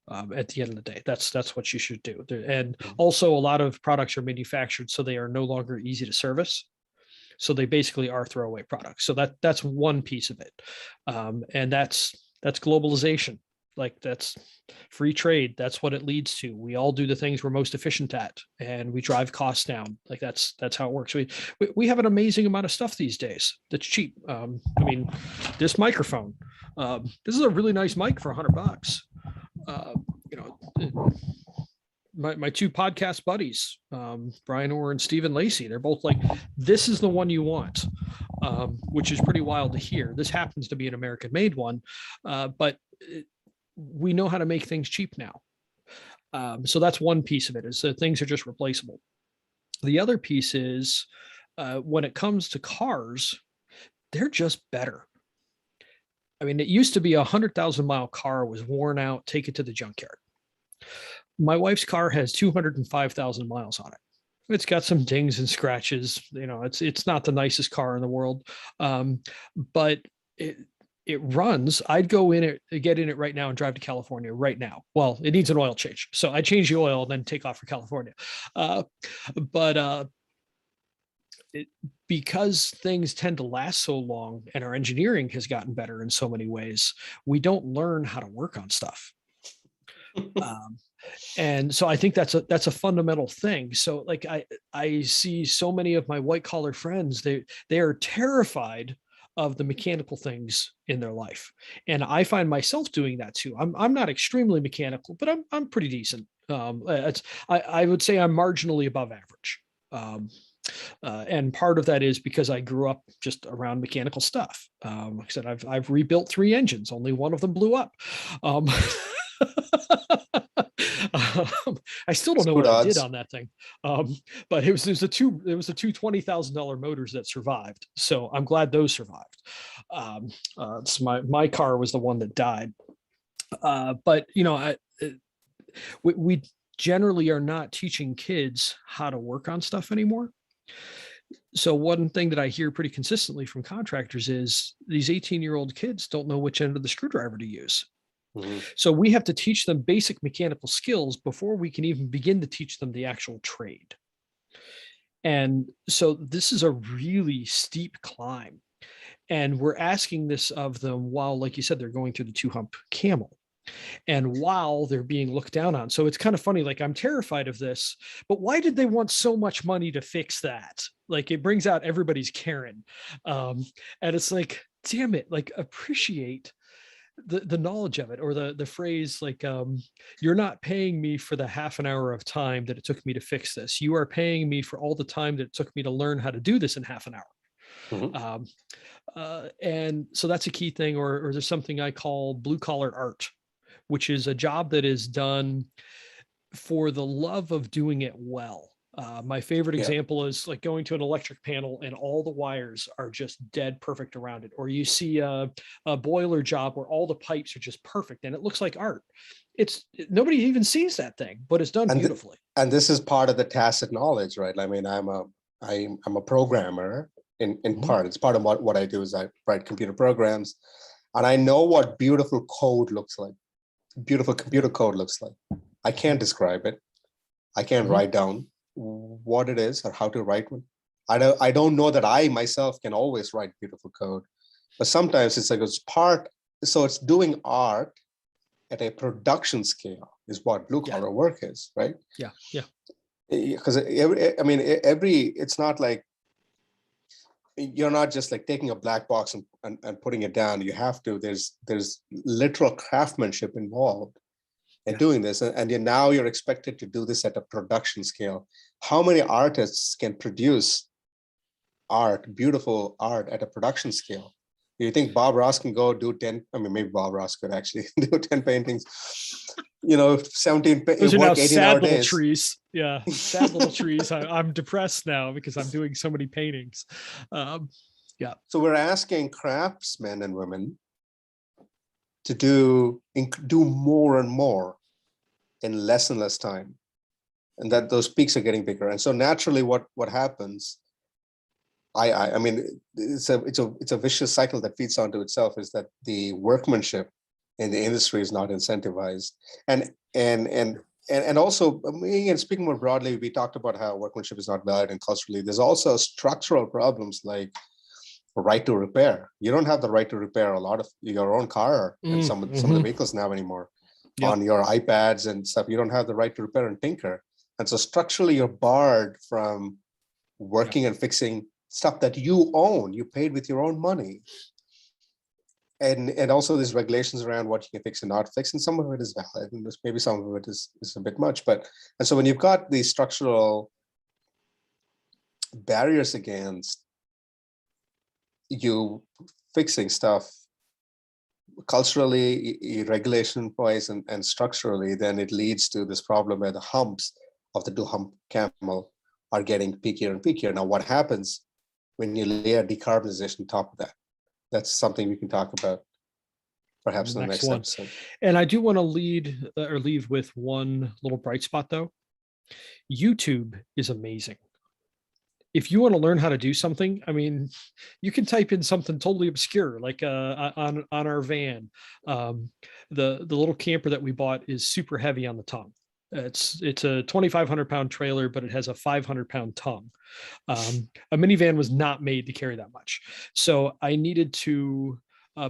At the end of the day, that's what you should do. And also, a lot of products are manufactured so they are no longer easy to service. So they basically are throwaway products. So that's one piece of it, and that's globalization. Like, that's free trade. That's what it leads to. We all do the things we're most efficient at, and we drive costs down. Like, that's how it works. We have an amazing amount of stuff these days that's cheap. I mean, this microphone. This is a really nice mic for $100. My 2 podcast buddies, Brian Orr and Stephen Lacey, they're both like, this is the one you want, which is pretty wild to hear. This happens to be an American-made one, but we know how to make things cheap now. So that's one piece of it, is that things are just replaceable. The other piece is, when it comes to cars, they're just better. I mean, it used to be 100,000-mile car was worn out, take it to the junkyard. My wife's car has 205,000 miles on it. It's got some dings and scratches. It's not the nicest car in the world, but it runs. I'd get in it right now and drive to California right now. Well, it needs an oil change, so I change the oil and then take off for California. Because things tend to last so long, and our engineering has gotten better in so many ways, we don't learn how to work on stuff. And so I think that's a fundamental thing. So like, I see so many of my white collar friends, they are terrified of the mechanical things in their life. And I find myself doing that too. I'm not extremely mechanical, but I'm pretty decent. I would say I'm marginally above average. And part of that is because I grew up just around mechanical stuff. Like I said, I've rebuilt 3 engines. Only one of them blew up. Um, I still don't It's know good what I did odds. on that thing, but it was the two $20,000 motors that survived. So I'm glad those survived. So my car was the one that died. But we generally are not teaching kids how to work on stuff anymore. So one thing that I hear pretty consistently from contractors is these 18-year-old kids don't know which end of the screwdriver to use. Mhm. So we have to teach them basic mechanical skills before we can even begin to teach them the actual trade. And so this is a really steep climb. And we're asking this of them while, like you said, they're going through the 2-hump camel and while they're being looked down on. So it's kind of funny. Like, I'm terrified of this, but why did they want so much money to fix that? Like, it brings out everybody's Karen. And it's like, damn it, like, appreciate the knowledge of it, or the phrase like, you're not paying me for the half an hour of time that it took me to fix this. You are paying me for all the time that it took me to learn how to do this in half an hour. Mhm. um, and so that's a key thing. Or there's something I call blue collar art, which is a job that is done for the love of doing it well. My favorite Yeah. example is like going to an electric panel and all the wires are just dead perfect around it. Or you see a boiler job where all the pipes are just perfect and it looks like art. Nobody even sees that thing, but it's done And beautifully. and this is part of the tacit knowledge, right? I mean, I'm a programmer in Mhm. part. It's part of what I do is I write computer programs, and I know what beautiful code looks like. Beautiful computer code looks like. I can't describe it. I can't Mhm. write down what it is or how to write one. I don't know that I myself can always write beautiful code, but sometimes it's like it's part. So it's doing art at a production scale is what blue Yeah, collar work is, right? yeah, yeah, Because it's not like you're not just like taking a black box and putting it down. You have to, there's literal craftsmanship involved in yeah. doing this. And now you're expected to do this at a production scale. How many artists can produce beautiful art at a production scale? Do you think Bob Ross can go do 10? I mean, maybe Bob Ross could actually do 10 paintings, 17, Those are now work 18-hour sad little days. trees. Yeah, sad little trees. I'm depressed now because I'm doing so many paintings. Um, yeah, So we're asking craftsmen and women to do more and more in less and less time, and that those peaks are getting bigger. And so naturally, what happens? I mean, it's a vicious cycle that feeds onto itself. Is that the workmanship in the industry is not incentivized, and also, I mean, and speaking more broadly, we talked about how workmanship is not valued and culturally. There's also structural problems like right to repair. You don't have the right to repair a lot of your own car and some of the mm-hmm. vehicles now anymore. Yep. On your iPads and stuff, you don't have the right to repair and tinker. And so structurally, you're barred from Yep. working and fixing stuff that you own. You paid with your own money. And also there's regulations around what you can fix and not fix, and some of it is valid, and maybe some of it is a bit much. But and so when you've got these structural barriers against you fixing stuff culturally, regulation wise, and structurally, then it leads to this problem where the humps of the 2-hump camel are getting peakier and peakier. Now, what happens when you layer decarbonization on top of that? That's something we can talk about The perhaps in the next next one. episode. And I do want to leave with one little bright spot though. YouTube is amazing. If you want to learn how to do something, I mean, you can type in something totally obscure, like on our van. The little camper that we bought is super heavy on the tongue. It's a 2,500 pound trailer, but it has a 500 pound tongue. A minivan was not made to carry that much, so I needed to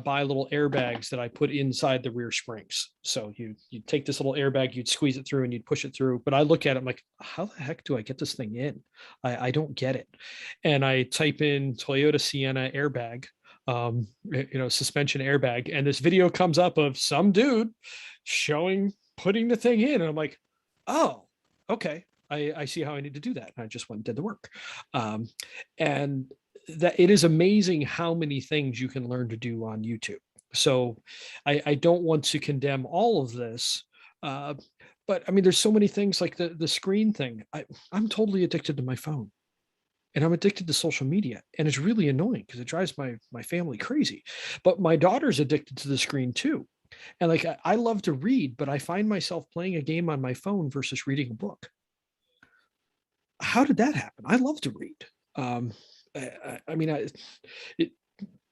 buy little airbags that I put inside the rear springs. So you take this little airbag, you'd squeeze it through, and you'd push it through. But I look at it, I'm like, how the heck do I get this thing in? I don't get it. And I type in Toyota Sienna airbag, suspension airbag, and this video comes up of some dude showing putting the thing in, and I'm like, oh, okay. I see how I need to do that. And I just went and did the work. And that it is amazing how many things you can learn to do on YouTube. So I don't want to condemn all of this. Uh, but I mean, there's so many things like the screen thing. I'm totally addicted to my phone and I'm addicted to social media. And it's really annoying because it drives my family crazy. But my daughter's addicted to the screen too. And like I love to read, but I find myself playing a game on my phone versus reading a book. How did that happen? I love to read. Um, I mean, it,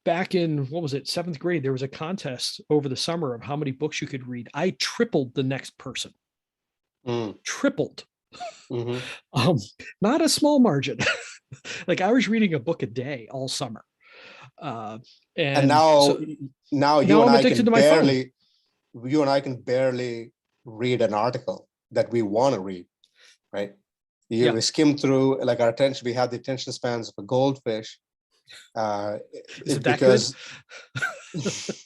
back in what was it, seventh grade, there was a contest over the summer of how many books you could read. I tripled the next person, Mm, tripled. mhm. Um, Not a small margin. Like I was reading a book a day all summer. Uh, And and now, so now you now and I'm I addicted can to my phone. barely, you and I can barely read an article that we want to read, right? Yeah. We skim through, like our attention, we have the attention spans of a goldfish, uh, Is it that good? because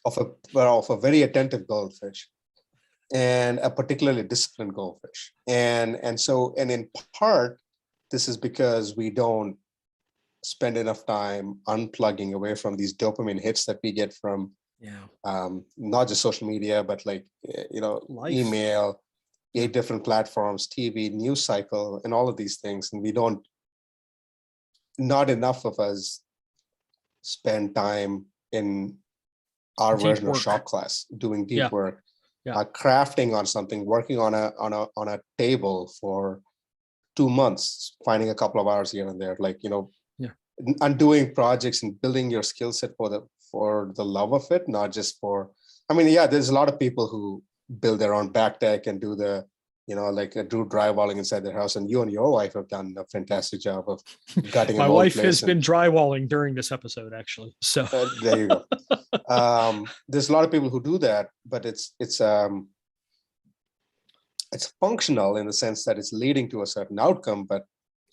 of a very attentive goldfish and a particularly disciplined goldfish. And in part, this is because we don't spend enough time unplugging away from these dopamine hits that we get from Yeah. not just social media, but like, Life. email, Yeah. 8 different platforms, TV, news cycle, and all of these things. And we don't, not enough of us spend time in our Deep version of work. shop class, doing deep Yeah. work, Yeah. crafting on something, working on a table for 2 months, finding a couple of hours here and there, like, Yeah. and doing projects and building your skill set for the love of it, not just for. I mean, yeah, there's a lot of people who build their own back deck and do like do drywalling inside their house, and you and your wife have done a fantastic job of gutting My an old wife has place. And been drywalling during this episode, actually. So there you go. There's a lot of people who do that, but it's functional in the sense that it's leading to a certain outcome, but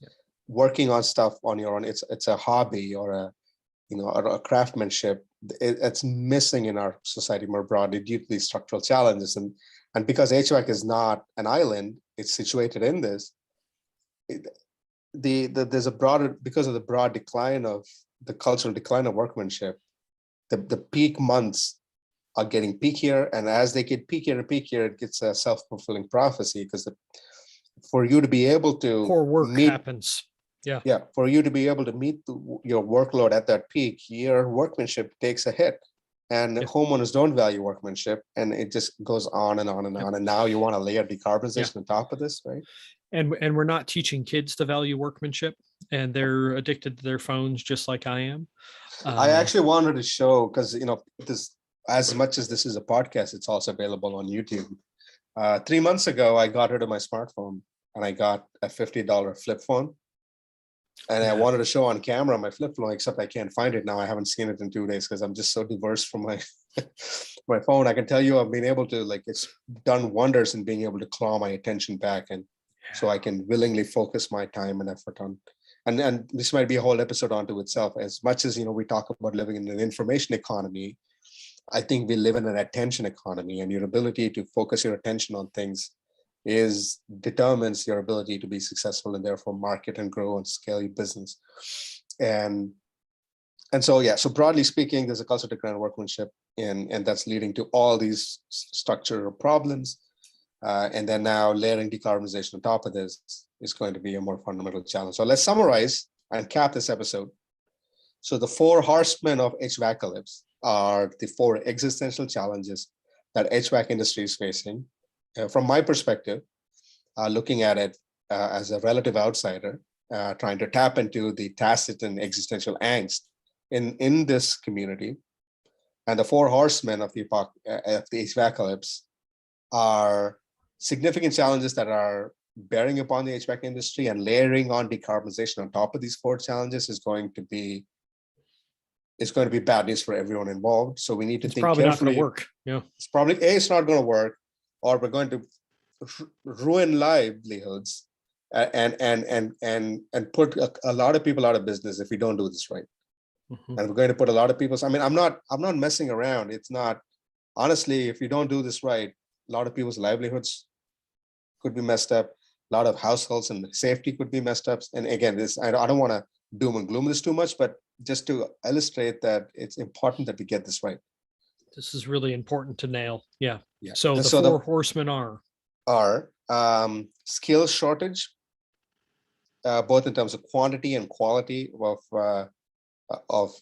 yeah. working on stuff on your own, it's a hobby or a craftsmanship. It's missing in our society more broadly due to these structural challenges. And because HVAC is not an island, it's situated in this. There's a broader, because of the broad decline of the cultural decline of workmanship, the peak months are getting peakier, and as they get peakier and peakier, it gets a self-fulfilling prophecy, because for you to be able to core work meet, happens. Yeah. yeah, for you to be able to meet your workload at that peak, your workmanship takes a hit, and Yeah. homeowners don't value workmanship, and it just goes on and on and Yeah. on. And now you want to layer Yeah. decarbonization on top of this, right? And we're not teaching kids to value workmanship, and they're addicted to their phones just like I am. I Uh, actually wanted to show, because this, as much as this is a podcast, it's also available on YouTube. 3 months ago, I got rid of my smartphone and I got a $50 flip phone. And I yeah. wanted to show on camera my flip phone, except I can't find it now. I haven't seen it in 2 days because I'm just so diverse from my my phone. I can tell you I've been able to, like, it's done wonders in being able to claw my attention back, and so I can willingly focus my time and effort on. And this might be a whole episode onto itself. As much as we talk about living in an information economy, I think we live in an attention economy, and your ability to focus your attention on things determines your ability to be successful and therefore market and grow and scale your business. And so, yeah, so broadly speaking, there's a culture to grand workmanship, and that's leading to all these structural problems. And then now layering decarbonization on top of this is going to be a more fundamental challenge. So let's summarize and cap this episode. So the 4 horsemen of HVACalypse are the 4 existential challenges that HVAC industry is facing. From my perspective, looking at it as a relative outsider, trying to tap into the tacit and existential angst in this community. And the 4 horsemen of the HVACalypse are significant challenges that are bearing upon the HVAC industry, and layering on decarbonization on top of these 4 challenges is going to be bad news for everyone involved. So we need to It's think probably not going to carefully. work. Yeah. It's probably it's not going to work, or we're going to ruin livelihoods, and put a lot of people out of business if we don't do this right. Mhm. And we're going to put a lot of people. I mean, I'm not messing around. It's not, honestly, if you don't do this right, a lot of people's livelihoods could be messed up. A lot of households and safety could be messed up. And again, this I don't want to doom and gloom this too much, but just to illustrate that it's important that we get this right. This is really important to nail. Yeah. Yeah. So And the so four horsemen are skill shortage, both in terms of quantity and quality of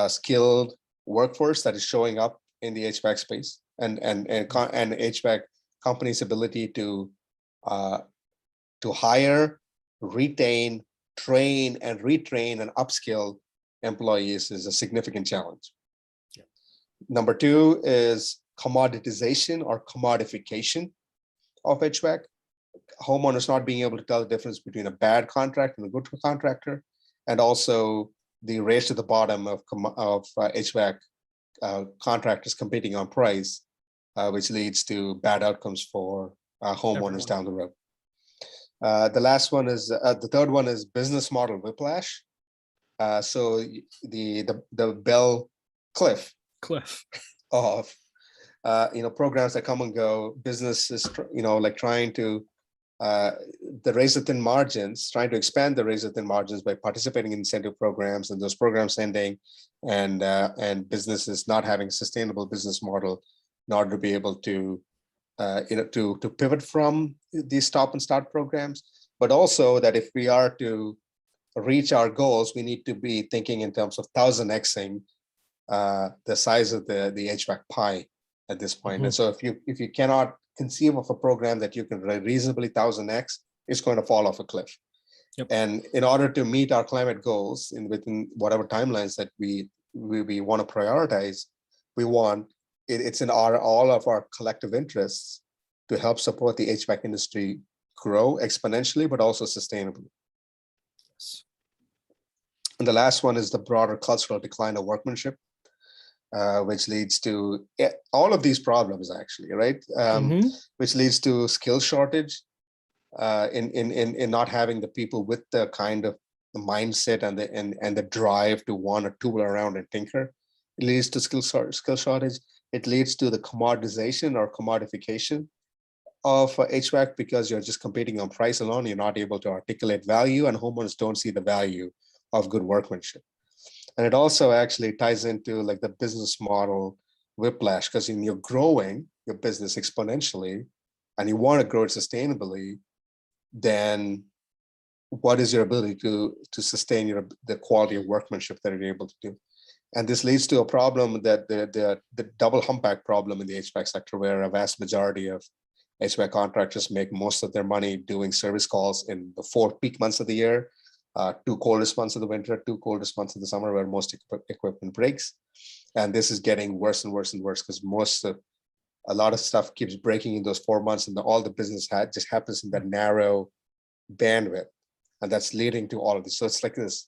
skilled workforce that is showing up in the HVAC space, and HVAC companies' ability to hire, retain, train, and retrain and upskill employees is a significant challenge. Yeah. Number two is commoditization or commodification of HVAC. Homeowners not being able to tell the difference between a bad contract and a good contractor, and also the race to the bottom of HVAC contractors competing on price, which leads to bad outcomes for homeowners down the road. The third one is business model whiplash. So the bell cliff of programs that come and go, businesses like trying to the razor thin margins, trying to expand the razor thin margins by participating in incentive programs, and those programs ending, and businesses not having a sustainable business model in order to be able to to pivot from these stop and start programs. But also that if we are to reach our goals, we need to be thinking in terms of 1000xing the size of the HVAC pie at this point. Mm-hmm. And so if you cannot conceive of a program that you can reasonably 1000x, it's going to fall off a cliff. Yep. And in order to meet our climate goals within whatever timelines that we want to prioritize, it's in all of our collective interests to help support the HVAC industry grow exponentially, but also sustainably. Yes. And the last one is the broader cultural decline of workmanship, which leads to all of these problems, actually, right? Which leads to skill shortage, in not having the people with the kind of the mindset and the drive to want to tool around and tinker. It leads to skill shortage. It leads to the commoditization or commodification of HVAC, because you're just competing on price alone. You're not able to articulate value, and homeowners don't see the value of good workmanship. And it also actually ties into like the business model whiplash, because when you're growing your business exponentially and you want to grow it sustainably, then what is your ability to sustain the quality of workmanship that you're able to do? And this leads to a problem that the double humpback problem in the HVAC sector, where a vast majority of HVAC contractors make most of their money doing service calls in the 4 peak months of the year, 2 coldest months of the winter, 2 coldest months of the summer, where most equipment breaks. And this is getting worse and worse and worse, because a lot of stuff keeps breaking in those 4 months, and all the business just happens in that narrow bandwidth, and that's leading to all of this. So it's like this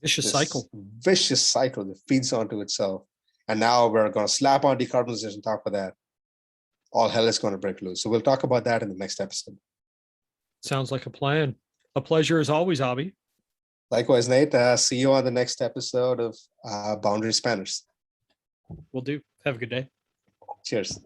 vicious cycle that feeds onto itself. And now we're going to slap on decarbonization on top of that. All hell is going to break loose. So we'll talk about that in the next episode. Sounds like a plan. A pleasure as always, Abhi. Likewise, Nate. See you on the next episode of Boundary Spanners. Will do. Have a good day. Cheers.